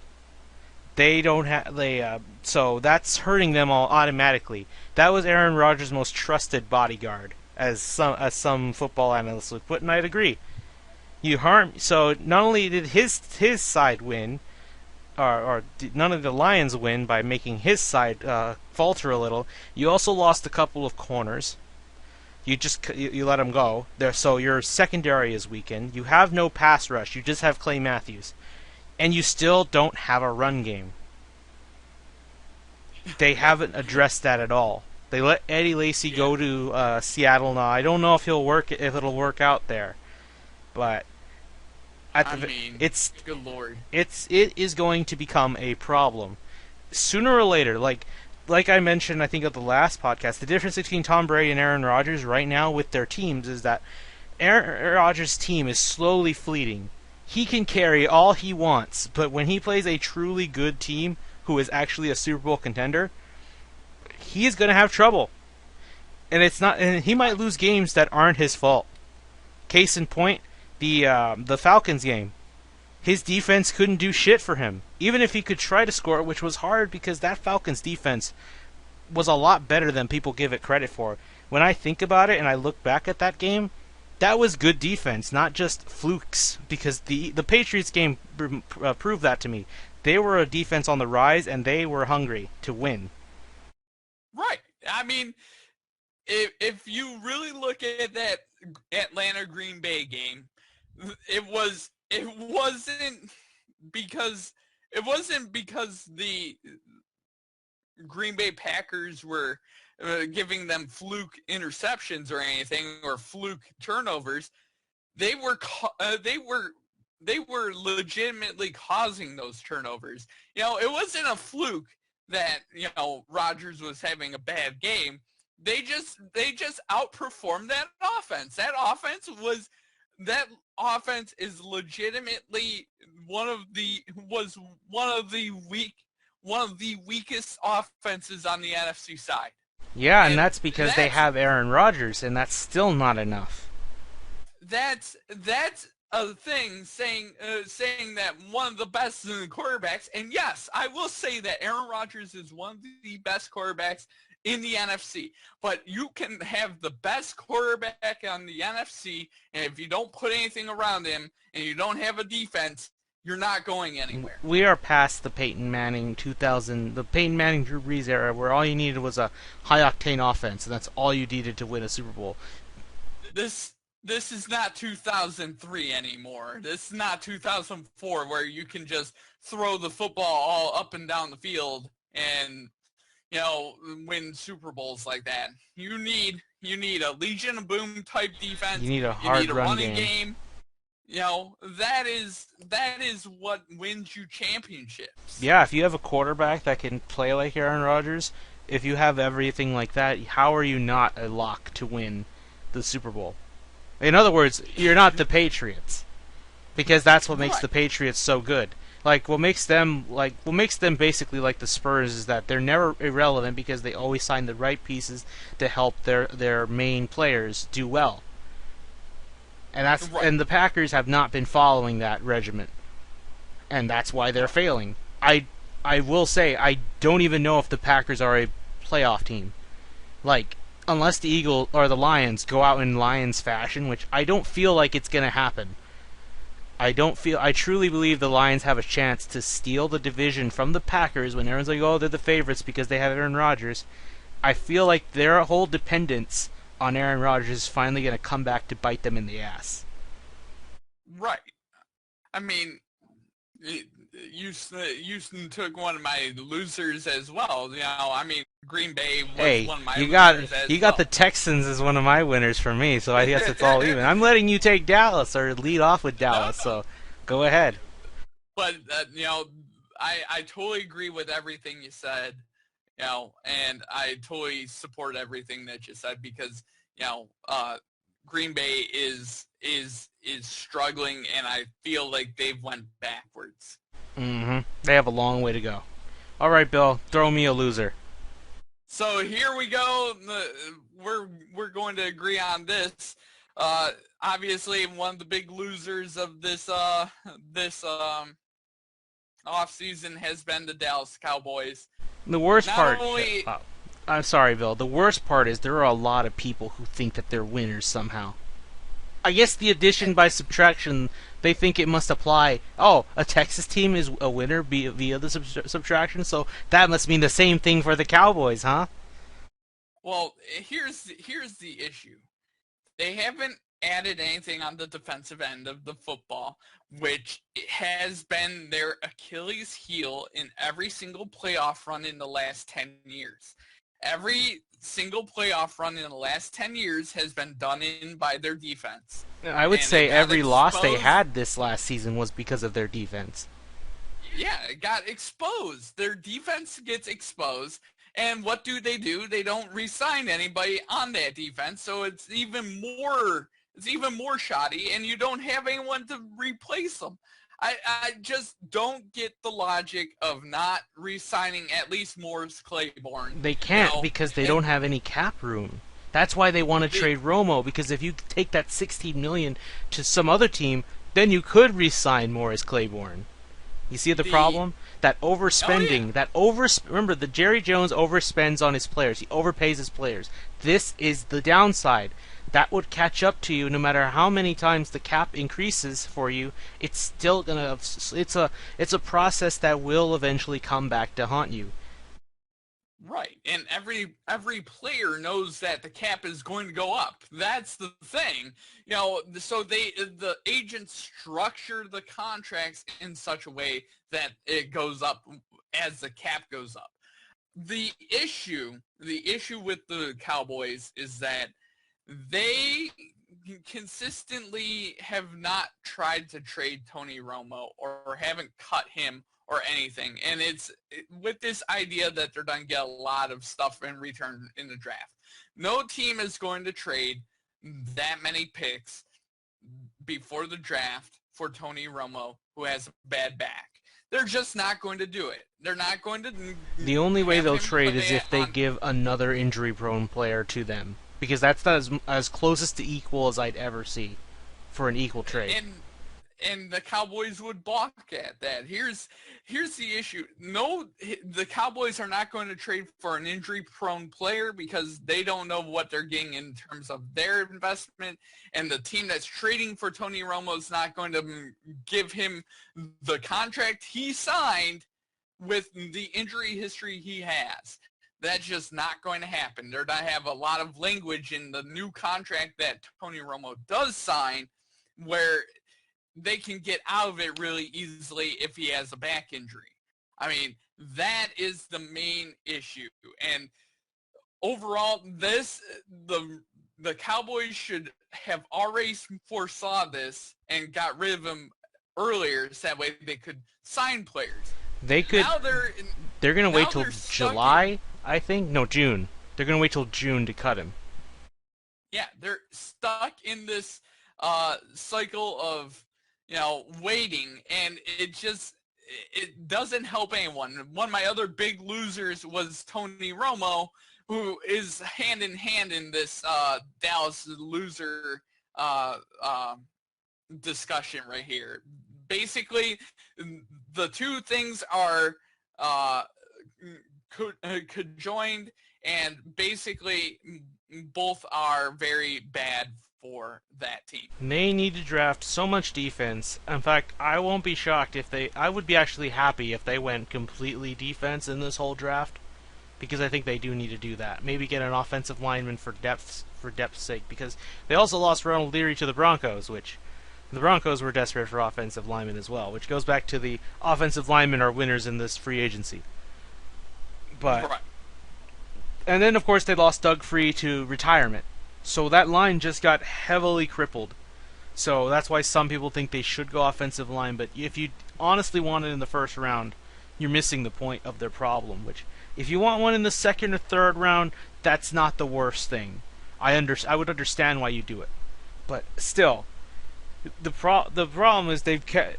They don't have so that's hurting them all automatically. That was Aaron Rodgers' most trusted bodyguard, as some football analysts would put, and I'd agree. So not only did his side win, or none of the Lions win by making his side falter a little. You also lost a couple of corners. You let them go there, so your secondary is weakened. You have no pass rush. You just have Clay Matthews. And you still don't have a run game. They haven't addressed that at all. They let Eddie Lacy Yeah. go to Seattle now. I don't know if it'll work out there, but at I the mean, it's good lord. it is going to become a problem sooner or later. Like I mentioned, I think of the last podcast, the difference between Tom Brady and Aaron Rodgers right now with their teams is that Aaron Rodgers' team is slowly fleeting. He can carry all he wants, but when he plays a truly good team who is actually a Super Bowl contender, he is going to have trouble. And it's not, and he might lose games that aren't his fault. Case in point, the Falcons game. His defense couldn't do shit for him. Even if he could try to score, which was hard because that Falcons defense was a lot better than people give it credit for. When I think about it and I look back at that game, that was good defense, not just flukes. Because the Patriots game proved that to me. They were a defense on the rise, and they were hungry to win. Right. I mean, if you really look at that Atlanta Green Bay game, because it wasn't because the Green Bay Packers were giving them fluke interceptions or anything or fluke turnovers. They were they were legitimately causing those turnovers. It wasn't a fluke that Rodgers was having a bad game. They just outperformed that offense. That offense is legitimately one of the weakest offenses on the NFC side. Yeah, and And that's because they that's have Aaron Rodgers, and that's still not enough. that's a thing saying that one of the best quarterbacks, and yes, I will say that Aaron Rodgers is one of the best quarterbacks in the NFC. But you can have the best quarterback on the NFC, and if you don't put anything around him and you don't have a defense, you're not going anywhere. We are past the Peyton Manning 2000, the Peyton Manning Drew Brees era, where all you needed was a high octane offense, and that's all you needed to win a Super Bowl. This is not 2003 anymore. This is not 2004 where you can just throw the football all up and down the field and win Super Bowls like that. You need a Legion of Boom type You defense. need a You hard need a run running game. game. That is what wins you championships. Yeah, if you have a quarterback that can play like Aaron Rodgers, if you have everything like that, how are you not a lock to win the Super Bowl? In other words, you're not the Patriots, because that's what makes Right. the Patriots so good. What makes them basically like the Spurs is that they're never irrelevant because they always sign the right pieces to help their main players do well. Right. And the Packers have not been following that regiment, and that's why they're failing. I will say I don't even know if the Packers are a playoff team. Like, unless the Eagles or the Lions go out in Lions fashion, which I don't feel like it's going to happen. I truly believe the Lions have a chance to steal the division from the Packers when everyone's like, oh, they're the favorites because they have Aaron Rodgers. I feel like their whole dependence on Aaron Rodgers is finally going to come back to bite them in the ass. Right. I mean, Houston took one of my losers as well. I mean, Green Bay was Hey, one of my you got losers as you got well. the Texans as one of my winners for me, so I guess it's all even. I'm letting you take Dallas or lead off with No, Dallas, no. so go ahead. But I totally agree with everything you said. And I totally support everything that you said because Green Bay is struggling, and I feel like they've went backwards. They have a long way to go. All right, Bill, throw me a loser. So here we go. We're going to agree on this. Obviously, one of the big losers of this off season has been the Dallas Cowboys. The worst Not part. only Uh, I'm sorry, Bill. The worst part is there are a lot of people who think that they're winners somehow. I guess the addition by subtraction, they think it must apply. Oh, a Texas team is a winner via the subtraction, so that must mean the same thing for the Cowboys, huh? well, here's the issue. They haven't added anything on the defensive end of the football, which has been their Achilles heel in every single playoff run in the last 10 years. Every single playoff run in the last 10 years has been done in by their defense. I would And it say got every loss they exposed. had this last season was because of their defense. Yeah, it got exposed. Their defense gets exposed. And what do? They don't re-sign anybody on that defense, so it's even more shoddy, and you don't have anyone to replace them. I just don't get the logic of not re-signing at least Morris Claiborne. They You can't know, because they and don't have any cap room. That's why they want to they, trade Romo, because if you take that 16 million to some other team, then you could re-sign Morris Claiborne. You see the the problem? That oh yeah, overspending, remember the Jerry Jones overspends on his players. He overpays his players. This is the downside. That would catch up to you no matter how many times the cap increases for you. It's still gonna it's a process that will eventually come back to haunt you. right. And every player knows that the cap is going to go up. That's the thing. So the agents structure the contracts in such a way that it goes up as the cap goes up. The issue with the Cowboys is that they consistently have not tried to trade Tony Romo or haven't cut him or anything. And it's with this idea that they're going to get a lot of stuff in return in the draft. No team is going to trade that many picks before the draft for Tony Romo, who has a bad back. They're just not going to do it. They're not going to The only way have they'll him trade is play if they on. give another injury-prone player to them, because that's as closest to equal as I'd ever see for an equal trade. And the Cowboys would balk at that. Here's the issue. No, the Cowboys are not going to trade for an injury-prone player because they don't know what they're getting in terms of their investment, and the team that's trading for Tony Romo is not going to give him the contract he signed with the injury history he has. That's just not going to happen. They're going to have a lot of language in the new contract that Tony Romo does sign where they can get out of it really easily if he has a back injury. I mean, that is the main issue. And overall, the Cowboys should have already foresaw this and got rid of him earlier, so that way they could sign players. They could. Now They're gonna wait till they're stuck July, I think. No, June. They're gonna wait till June to cut him. they're stuck in this cycle of waiting, and it doesn't help anyone. One of my other big losers was Tony Romo, who is hand in hand in this Dallas loser discussion right here. Basically, the two things are conjoined, and basically both are very bad for that team. They need to draft so much defense. In fact, I won't be shocked if they. I would be actually happy if they went completely defense in this whole draft, because I think they do need to do that. Maybe get an offensive lineman for depth's sake, because they also lost Ronald Leary to the Broncos, which the Broncos were desperate for offensive linemen as well, which goes back to the offensive linemen are winners in this free agency. But Right. and then of course they lost Doug Free to retirement. So that line just got heavily crippled. So that's why some people think they should go offensive line, but if you honestly want it in the first round, you're missing the point of their problem, which if you want one in the second or third round, that's not the worst thing. I would understand why you do it. But still, the problem is they've kept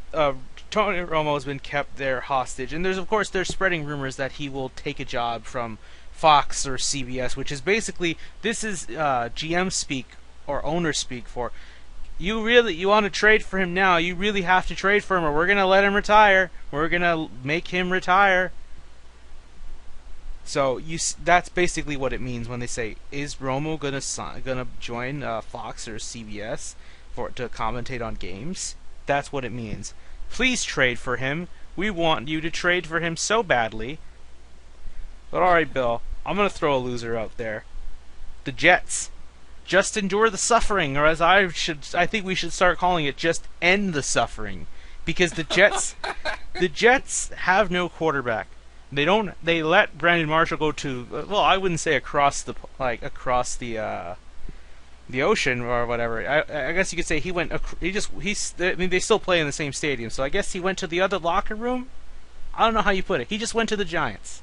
Tony Romo has been kept there hostage, and they're spreading rumors that he will take a job from Fox or CBS, which is basically this is GM speak or owner speak for you want to trade for him now. You really have to trade for him, or we're gonna let him retire. We're gonna make him retire. So that's basically what it means when they say, "Is Romo gonna join Fox or CBS to commentate on games?" That's what it means. Please trade for him. We want you to trade for him so badly. But all right, Bill, I'm gonna throw a loser out there. The Jets. Just endure the suffering, or as I think we should start calling it, just end the suffering, because the Jets have no quarterback. They let Brandon Marshall go to. Well, I wouldn't say across the ocean or whatever. I guess you could say he went. I mean, they still play in the same stadium, so I guess he went to the other locker room. I don't know how you put it. He just went to the Giants,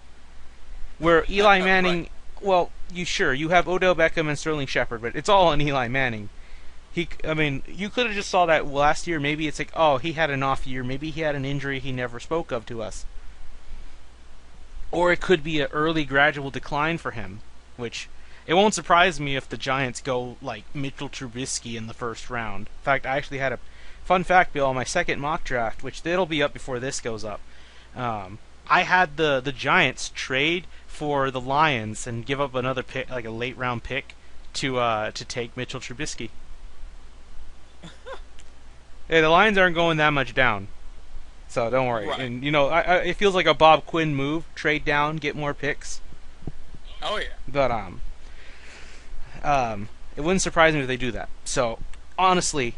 where Eli Manning. Right. Well, you have Odell Beckham and Sterling Shepard, but it's all on Eli Manning. I mean, you could have just saw that last year. Maybe it's like, oh, he had an off year. Maybe he had an injury he never spoke of to us. Or it could be an early gradual decline for him, which it won't surprise me if the Giants go like Mitchell Trubisky in the first round. In fact, I actually had a fun fact, Bill, on my second mock draft, which it'll be up before this goes up. I had the Giants trade for the Lions and give up another pick, like a late round pick, to take Mitchell Trubisky. Hey, the Lions aren't going that much down, so don't worry. Right. And it feels like a Bob Quinn move: trade down, get more picks. Oh yeah. But it wouldn't surprise me if they do that. So honestly,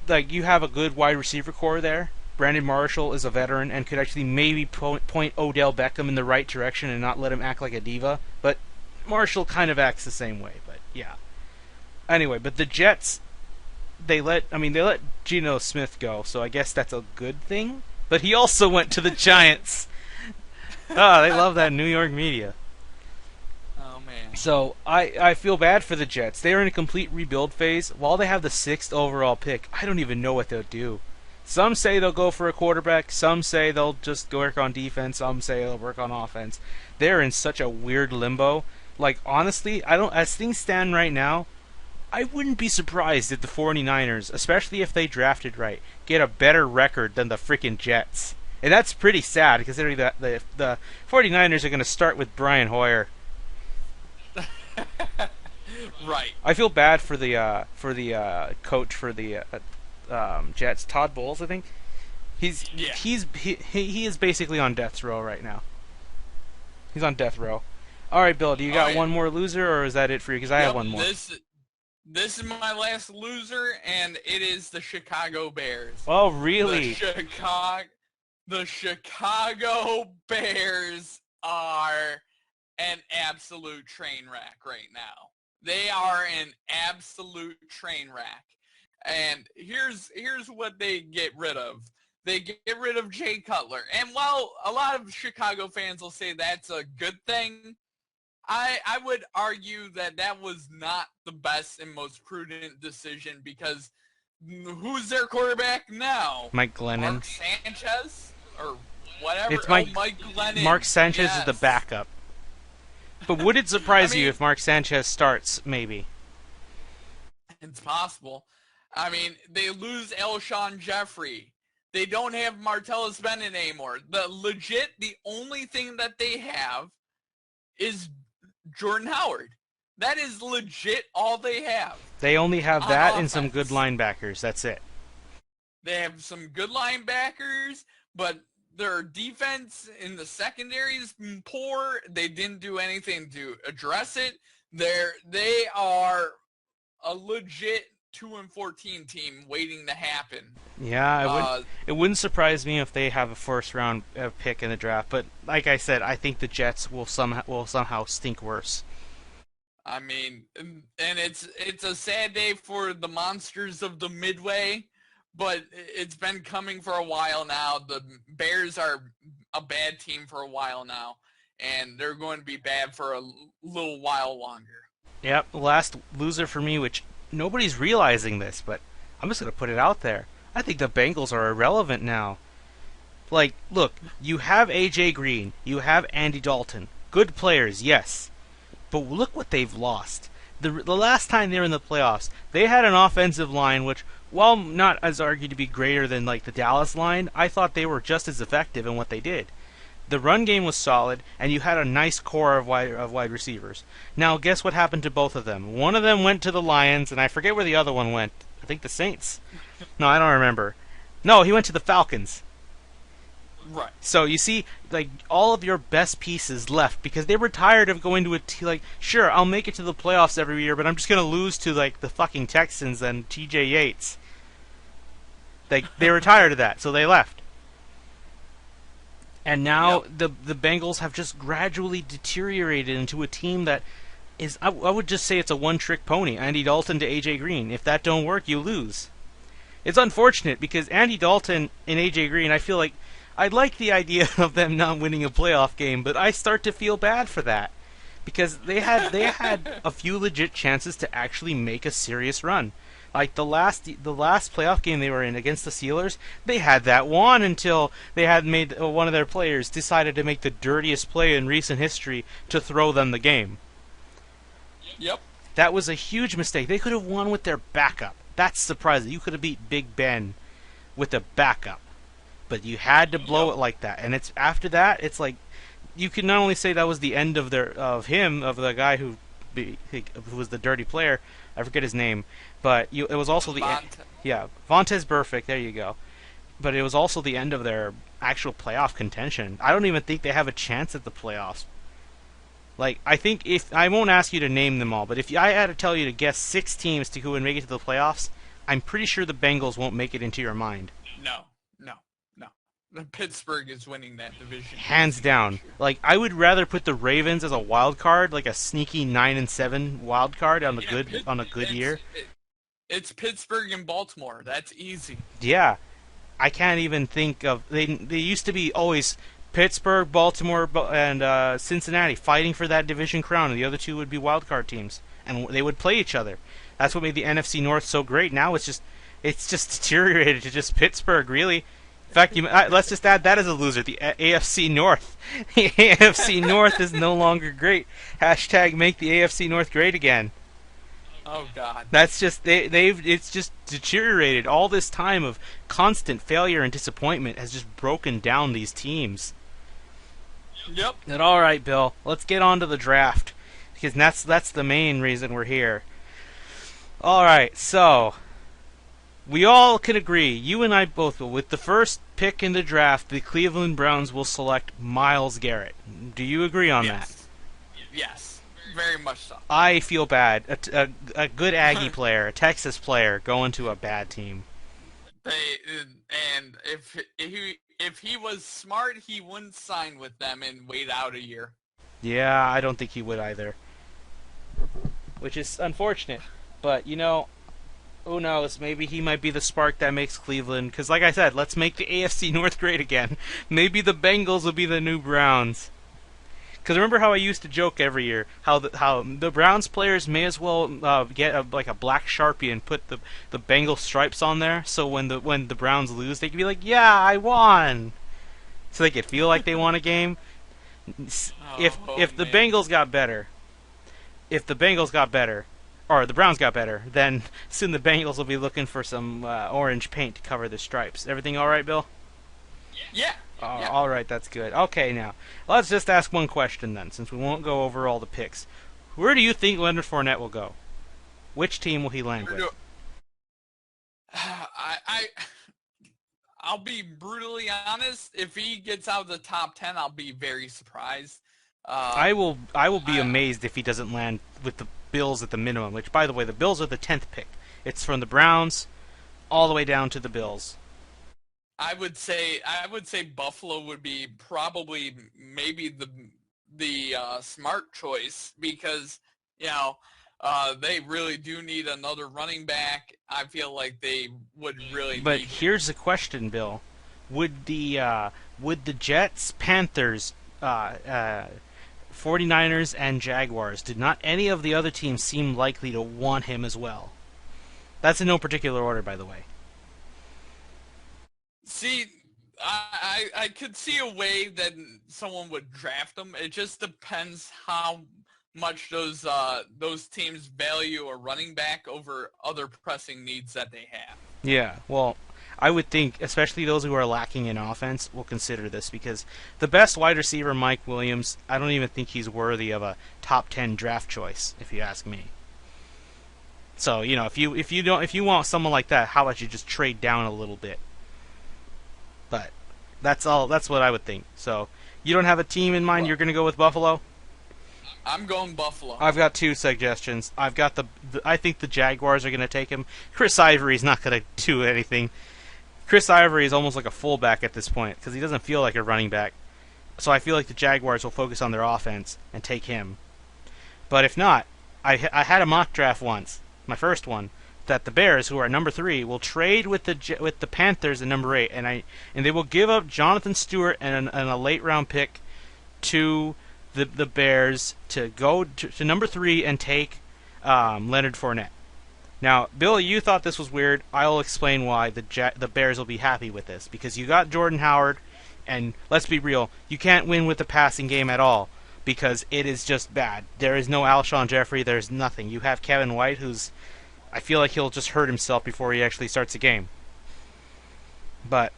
like, you have a good wide receiver core there. Brandon Marshall is a veteran and could actually maybe point Odell Beckham in the right direction and not let him act like a diva. But Marshall kind of acts the same way. But yeah. Anyway, but the Jets, they let Geno Smith go, so I guess that's a good thing. But he also went to the Giants. Oh, they love that New York media. Oh man. So I feel bad for the Jets. They are in a complete rebuild phase. While they have the 6th overall pick, I don't even know what they'll do. Some say they'll go for a quarterback. Some say they'll just work on defense. Some say they'll work on offense. They're in such a weird limbo. Like, honestly, as things stand right now, I wouldn't be surprised if the 49ers, especially if they drafted right, get a better record than the freaking Jets. And that's pretty sad, considering that the 49ers are going to start with Brian Hoyer. Right. I feel bad for the coach for the Jets, Todd Bowles, I think. He is basically on death row right now. He's on death row. All right, Bill, do you got one more loser, or is that it for you? Because I have one more. This is my last loser, and it is the Chicago Bears. Oh, really? The Chicago Bears are an absolute train wreck right now. They are an absolute train wreck. And here's what they get rid of. They get rid of Jay Cutler. And while a lot of Chicago fans will say that's a good thing, I would argue that was not the best and most prudent decision, because who's their quarterback now? Mike Glennon. Mark Sanchez? Or whatever. It's Mike Glennon. Mark Sanchez is the backup. But would it surprise you if Mark Sanchez starts, maybe? It's possible. I mean, they lose Alshon Jeffrey. They don't have Martellus Bennett anymore. The only thing that they have is Jordan Howard. That is legit all they have. They only have that and some good linebackers. That's it. They have some good linebackers, but their defense in the secondary is poor. They didn't do anything to address it. They are a legit 2-14 team waiting to happen. Yeah, it wouldn't surprise me if they have a first round pick in the draft. But like I said, I think the Jets will somehow stink worse. I mean, and it's a sad day for the monsters of the Midway, but it's been coming for a while now. The Bears are a bad team for a while now, and they're going to be bad for a little while longer. Yep, last loser for me, which nobody's realizing this, but I'm just going to put it out there. I think the Bengals are irrelevant now. Like, look, you have A.J. Green, you have Andy Dalton. Good players, yes. But look what they've lost. The last time they were in the playoffs, they had an offensive line which, while not as argued to be greater than like the Dallas line, I thought they were just as effective in what they did. The run game was solid, and you had a nice core of wide receivers. Now, guess what happened to both of them? One of them went to the Lions, and I forget where the other one went. I think the Saints. No, I don't remember. No, he went to the Falcons. Right. So you see, like, all of your best pieces left because they were tired of going to sure, I'll make it to the playoffs every year, but I'm just gonna lose to like the fucking Texans and T.J. Yates. They were tired of that, so they left. And now Yep. the Bengals have just gradually deteriorated into a team that is, I would just say it's a one-trick pony. Andy Dalton to AJ Green. If that don't work, you lose. It's unfortunate because Andy Dalton and AJ Green, I feel like I like the idea of them not winning a playoff game, but I start to feel bad for that because they had a few legit chances to actually make a serious run. Like the last playoff game they were in against the Steelers, they had that won until they had made one of their players decided to make the dirtiest play in recent history to throw them the game. Yep. That was a huge mistake. They could have won with their backup. That's surprising. You could have beat Big Ben with a backup, but you had to blow Yep. it like that. And it's after that, it's like you can not only say that was the end of the guy who was the dirty player. I forget his name, but it was also the end. Vontae. Yeah, Vontez Burfict. There you go. But it was also the end of their actual playoff contention. I don't even think they have a chance at the playoffs. Like, I think if I won't ask you to name them all, but if I had to tell you to guess 6 teams to who would make it to the playoffs, I'm pretty sure the Bengals won't make it into your mind. No, no, no. Pittsburgh is winning that division. Hands down. Like, I would rather put the Ravens as a wild card, like a sneaky 9-7 wild card on a Yeah, good year. It's Pittsburgh and Baltimore. That's easy. Yeah, I can't even think of they used to be always Pittsburgh, Baltimore, and Cincinnati fighting for that division crown, and the other two would be wild card teams, and they would play each other. That's what made the NFC North so great. Now it's just deteriorated to just Pittsburgh, really. In fact, let's just add that as a loser. The AFC North, the AFC North is no longer great. Hashtag make the AFC North great again. Oh God. That's just it's just deteriorated. All this time of constant failure and disappointment has just broken down these teams. Yep. But all right, Bill, let's get on to the draft because that's the main reason we're here. All right, so we all can agree, you and I both will, with the first pick in the draft, the Cleveland Browns will select Myles Garrett. Do you agree on that? Yes. Yes. Very much so. I feel bad. A good Aggie player, a Texas player, going to a bad team. And if he was smart, he wouldn't sign with them and wait out a year. Yeah, I don't think he would either. Which is unfortunate. But, who knows? Maybe he might be the spark that makes Cleveland. Because, like I said, let's make the AFC North great again. Maybe the Bengals will be the new Browns. Because remember how I used to joke every year how the Browns players may as well get a black Sharpie and put the Bengal stripes on there, so when the Browns lose, they can be like, "Yeah, I won," so they could feel like they won a game. If the man. Bengals got better, or the Browns got better, then soon the Bengals will be looking for some orange paint to cover the stripes. Everything all right, Bill? Yeah. Oh, Yeah. all right, that's good. Okay, now let's just ask one question then, since we won't go over all the picks. Where do you think Leonard Fournette will go? Which team will he land with? I'll be brutally honest. If he gets out of the top 10, I'll be very surprised. I will be amazed if he doesn't land with the Bills at the minimum. Which, by the way, the Bills are the 10th pick. It's from the Browns all the way down to the Bills. I would say Buffalo would be probably maybe the smart choice because they really do need another running back. I feel like they would really. But need here's the question, Bill: Would the Jets, Panthers, 49ers, and Jaguars, did not any of the other teams seem likely to want him as well? That's in no particular order, by the way. See, I could see a way that someone would draft him. It just depends how much those teams value a running back over other pressing needs that they have. Yeah, well, I would think, especially those who are lacking in offense, will consider this because the best wide receiver, Mike Williams, I don't even think he's worthy of a top 10 draft choice, if you ask me. So if you want someone like that, how about you just trade down a little bit? But that's all. That's what I would think. So you don't have a team in mind. You're going to go with Buffalo. I'm going Buffalo. I've got 2 suggestions. I've got I think the Jaguars are going to take him. Chris Ivory's not going to do anything. Chris Ivory is almost like a fullback at this point because he doesn't feel like a running back. So I feel like the Jaguars will focus on their offense and take him. But if not, I had a mock draft once, my first one, that the Bears, who are number 3, will trade with the Panthers at number 8, and they will give up Jonathan Stewart and a late round pick to the Bears to go to number 3 and take Leonard Fournette. Now, Bill, you thought this was weird. I'll explain why the Bears will be happy with this, because you got Jordan Howard, and let's be real, you can't win with the passing game at all because it is just bad. There is no Alshon Jeffrey. There's nothing. You have Kevin White, who's I feel like he'll just hurt himself before he actually starts a game. But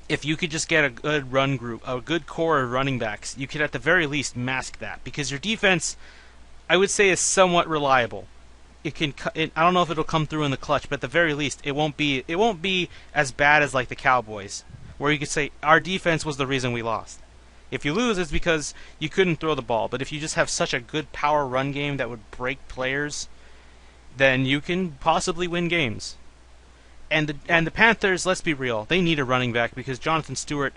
if you could just get a good run group, a good core of running backs, you could at the very least mask that, because your defense, I would say, is somewhat reliable. I don't know if it'll come through in the clutch, but at the very least, it won't be as bad as like the Cowboys, where you could say our defense was the reason we lost. If you lose, it's because you couldn't throw the ball. But if you just have such a good power run game that would break players, then you can possibly win games. And the Panthers, let's be real, they need a running back because Jonathan Stewart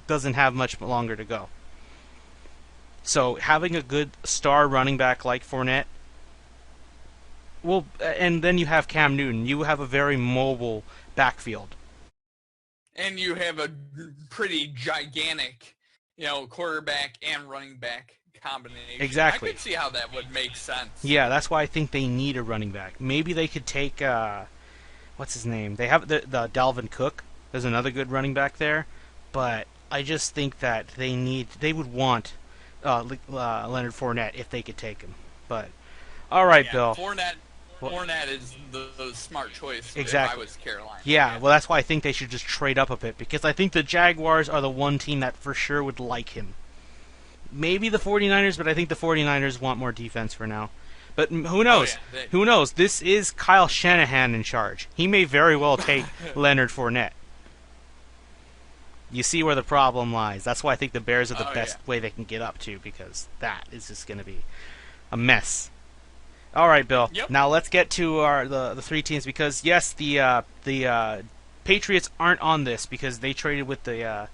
doesn't have much longer to go. So having a good star running back like Fournette, and then you have Cam Newton, you have a very mobile backfield. And you have a pretty gigantic, quarterback and running back combination. Exactly. I could see how that would make sense. Yeah, that's why I think they need a running back. Maybe they could take what's his name? They have the Dalvin Cook. There's another good running back there, but I just think that they would want Leonard Fournette if they could take him. But all right, yeah, Bill. Fournette is the smart choice. Exactly. If I was Carolina. Yeah, well, that's why I think they should just trade up a bit, because I think the Jaguars are the one team that for sure would like him. Maybe the 49ers, but I think the 49ers want more defense for now. But who knows? Oh, yeah. Who knows? This is Kyle Shanahan in charge. He may very well take Leonard Fournette. You see where the problem lies. That's why I think the Bears are the best way they can get up to, because that is just going to be a mess. All right, Bill. Yep. Now let's get to the 3 teams, because yes, the Patriots aren't on this because they traded with the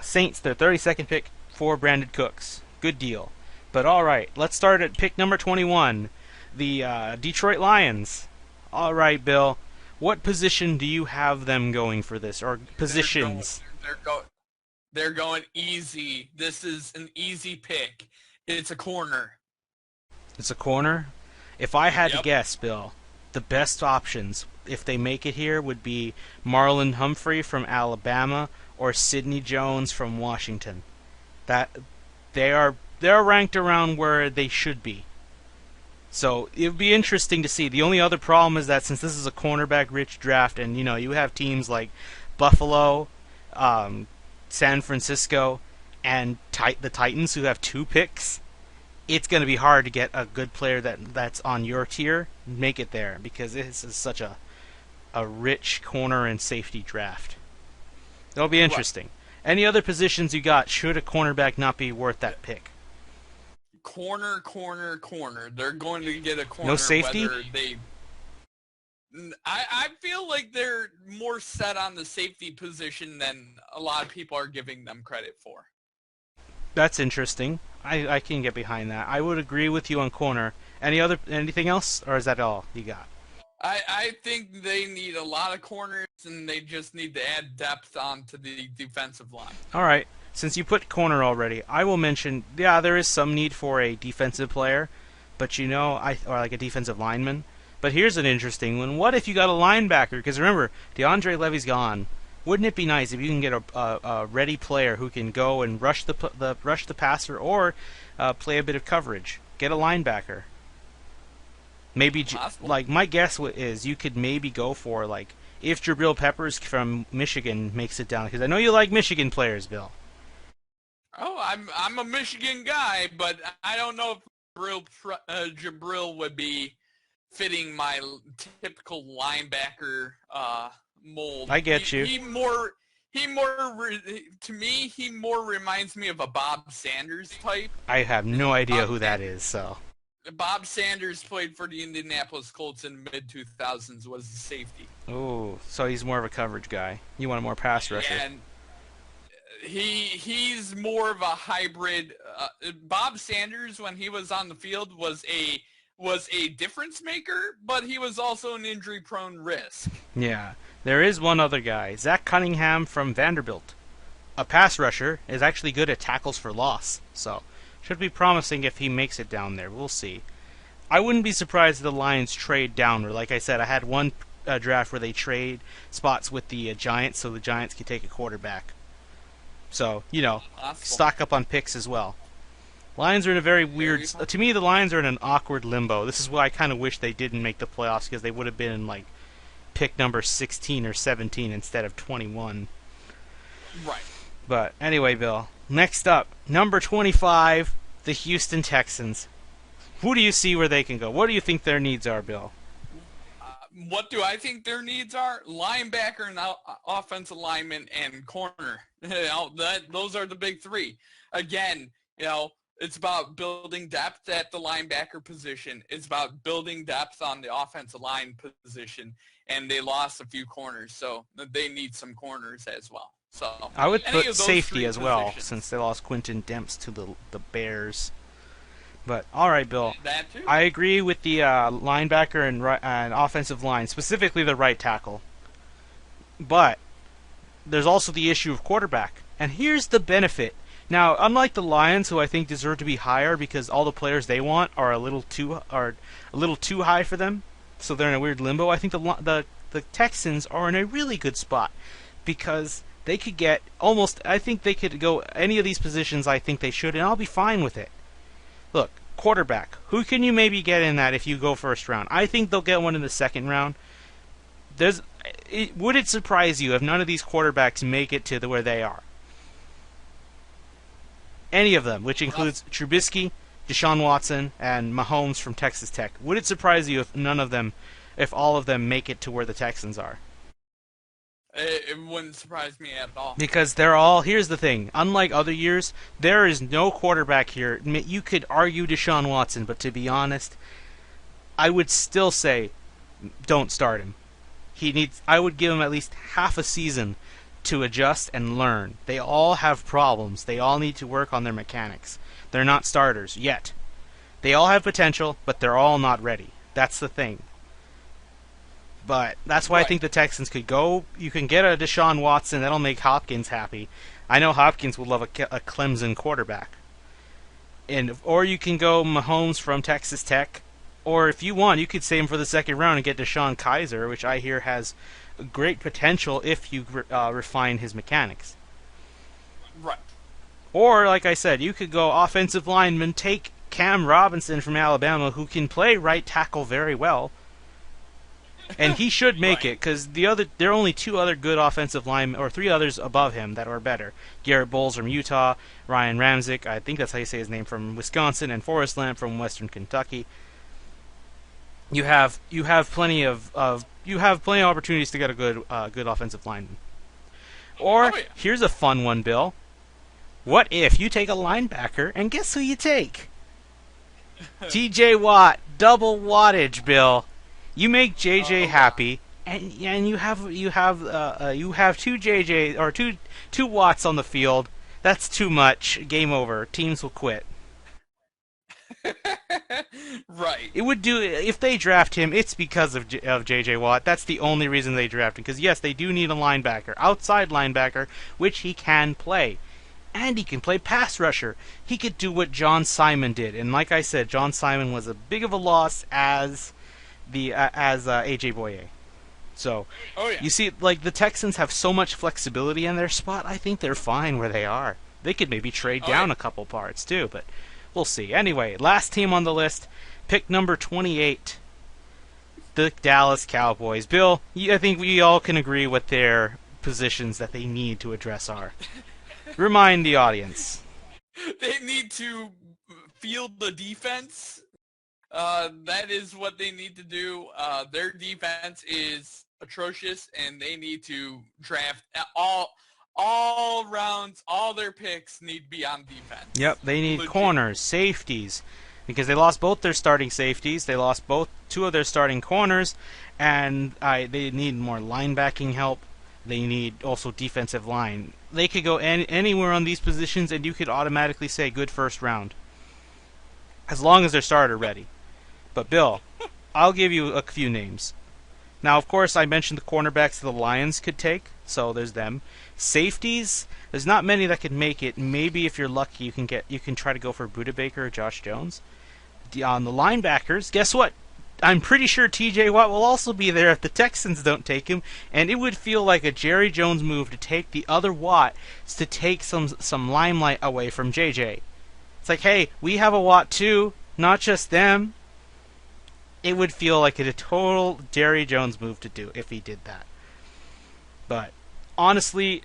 Saints, their 32nd pick, for Brandon Cooks. Good deal. But all right, let's start at pick number 21, the Detroit Lions. All right, Bill. What position do you have them going for this, or positions? They're going easy. This is an easy pick. It's a corner. It's a corner? If I had to guess, Bill, the best options, if they make it here, would be Marlon Humphrey from Alabama or Sidney Jones from Washington. That they're ranked around where they should be. So it would be interesting to see. The only other problem is that since this is a cornerback-rich draft, and you have teams like Buffalo, San Francisco, and the Titans who have 2 picks, it's going to be hard to get a good player that's on your tier, make it there, because this is such a rich corner and safety draft. It'll be interesting. Right. Any other positions you got? Should a cornerback not be worth that pick? Corner. They're going to get a corner. No safety? I feel like they're more set on the safety position than a lot of people are giving them credit for. That's interesting. I can get behind that. I would agree with you on corner. Anything else, or is that all you got? I think they need a lot of corners, and they just need to add depth onto the defensive line. All right. Since you put corner already, I will mention, there is some need for a defensive player, but or like a defensive lineman. But here's an interesting one. What if you got a linebacker? Because remember, DeAndre Levy's gone. Wouldn't it be nice if you can get a ready player who can go and rush the passer or play a bit of coverage? Get a linebacker. Maybe like my guess is you could maybe go for like if Jabril Peppers from Michigan makes it down, because I know you like Michigan players, Bill. Oh, I'm a Michigan guy, but I don't know if Jabril would be fitting my typical linebacker mold. I get you. He more reminds me of a Bob Sanders type. I have no idea who that is, so. Bob Sanders played for the Indianapolis Colts in the mid-2000s, was the safety. Oh, so he's more of a coverage guy. You want a more pass rusher. And he's more of a hybrid. Bob Sanders, when he was on the field, was a difference maker, but he was also an injury-prone risk. Yeah. There is one other guy, Zach Cunningham from Vanderbilt. A pass rusher, is actually good at tackles for loss, so should be promising if he makes it down there. We'll see. I wouldn't be surprised if the Lions trade downward. Like I said, I had one draft where they trade spots with the Giants so the Giants can take a quarterback. So, stock up on picks as well. Lions are in a very weird... To me, the Lions are in an awkward limbo. This is why I kind of wish they didn't make the playoffs, because they would have been in, like, pick number 16 or 17 instead of 21. Right. But anyway, Bill, next up, number 25, the Houston Texans. Who do you see where they can go? What do you think their needs are, Bill? What do I think their needs are? Linebacker and offensive lineman and corner. Those are the big three. Again, it's about building depth at the linebacker position. It's about building depth on the offensive line position. And they lost a few corners, so they need some corners as well. So I would put safety as well, positions. since they lost Quentin Demps to the Bears. But all right, Bill. That too. I agree with the linebacker and offensive line, specifically the right tackle. But there's also the issue of quarterback. And here's the benefit. Now, unlike the Lions, who I think deserve to be higher because all the players they want are a little too high for them, so they're in a weird limbo. I think the Texans are in a really good spot because they could get almost. I think they could go any of these positions. I think they should, and I'll be fine with it. Look, quarterback. Who can you maybe get in that if you go first round? I think they'll get one in the second round. Would it surprise you if none of these quarterbacks make it to where they are? Any of them, which includes Trubisky, Deshaun Watson, and Mahomes from Texas Tech. Would it surprise you if all of them make it to where the Texans are? It wouldn't surprise me at all. Because here's the thing, unlike other years, there is no quarterback here. You could argue Deshaun Watson, but to be honest, I would still say don't start him. I would give him at least half a season to adjust and learn. They all have problems. They all need to work on their mechanics. They're not starters yet. They all have potential, but they're all not ready. That's the thing. But that's why I think the Texans could go. You can get a Deshaun Watson. That'll make Hopkins happy. I know Hopkins will love a Clemson quarterback. Or you can go Mahomes from Texas Tech. Or if you want, you could save him for the second round and get Deshaun Kaiser, which I hear has great potential if you refine his mechanics. Right. Or, like I said, you could go offensive lineman, take Cam Robinson from Alabama, who can play right tackle very well. And he should make it, because there are only two other good offensive linemen, or three others above him that are better. Garrett Bowles from Utah, Ryan Ramczyk, I think that's how you say his name, from Wisconsin, and Forrest Lamp from Western Kentucky. You have plenty of opportunities to get a good offensive lineman. Or here's a fun one, Bill. What if you take a linebacker, and guess who you take? T.J. Watt, double wattage, Bill. You make JJ happy, and you have two JJ or two Watts on the field. That's too much. Game over. Teams will quit. Right. It would do if they draft him. It's because of JJ Watt. That's the only reason they draft him. Because yes, they do need a linebacker, outside linebacker, which he can play, and he can play pass rusher. He could do what John Simon did, and like I said, John Simon was as big of a loss as AJ Boye. So, you see, like, the Texans have so much flexibility in their spot, I think they're fine where they are. They could maybe trade down a couple parts, too, but we'll see. Anyway, last team on the list, pick number 28, the Dallas Cowboys. Bill, I think we all can agree what their positions that they need to address are. Remind the audience. They need to field the defense. That is what they need to do. Their defense is atrocious, and they need to draft all rounds. All their picks need to be on defense. Yep, they need corners, safeties, because they lost both their starting safeties. They lost two of their starting corners, and they need more linebacking help. They need also defensive line. they could go anywhere on these positions, and you could automatically say good first round, as long as they're starter ready. But Bill, I'll give you a few names. Now, of course, I mentioned the cornerbacks the Lions could take, so there's them. Safeties, there's not many that could make it. Maybe if you're lucky, you can try to go for Buda Baker or Josh Jones. On the linebackers, guess what? I'm pretty sure T.J. Watt will also be there if the Texans don't take him, and it would feel like a Jerry Jones move to take the other Watt to take some limelight away from J.J. It's like, hey, we have a Watt too, not just them. It would feel like a total Jerry Jones move to do if he did that. But honestly,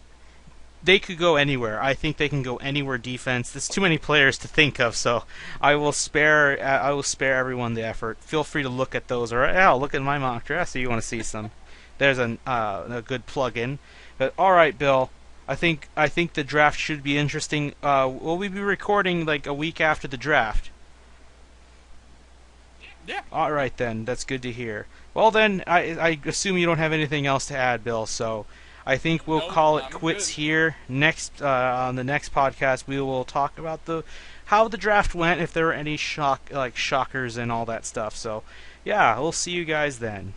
they could go anywhere. I think they can go anywhere defense. There's too many players to think of, so I will spare everyone the effort. Feel free to look at those, or look at my mock draft so you want to see some. There's a good plug-in. But all right, Bill. I think the draft should be interesting. Will we be recording like a week after the draft? Yeah. All right then. That's good to hear. Well then, I assume you don't have anything else to add, Bill. So I think we'll call it quits here. Next on the next podcast, we will talk about how the draft went, if there were any shockers and all that stuff. So yeah, we'll see you guys then.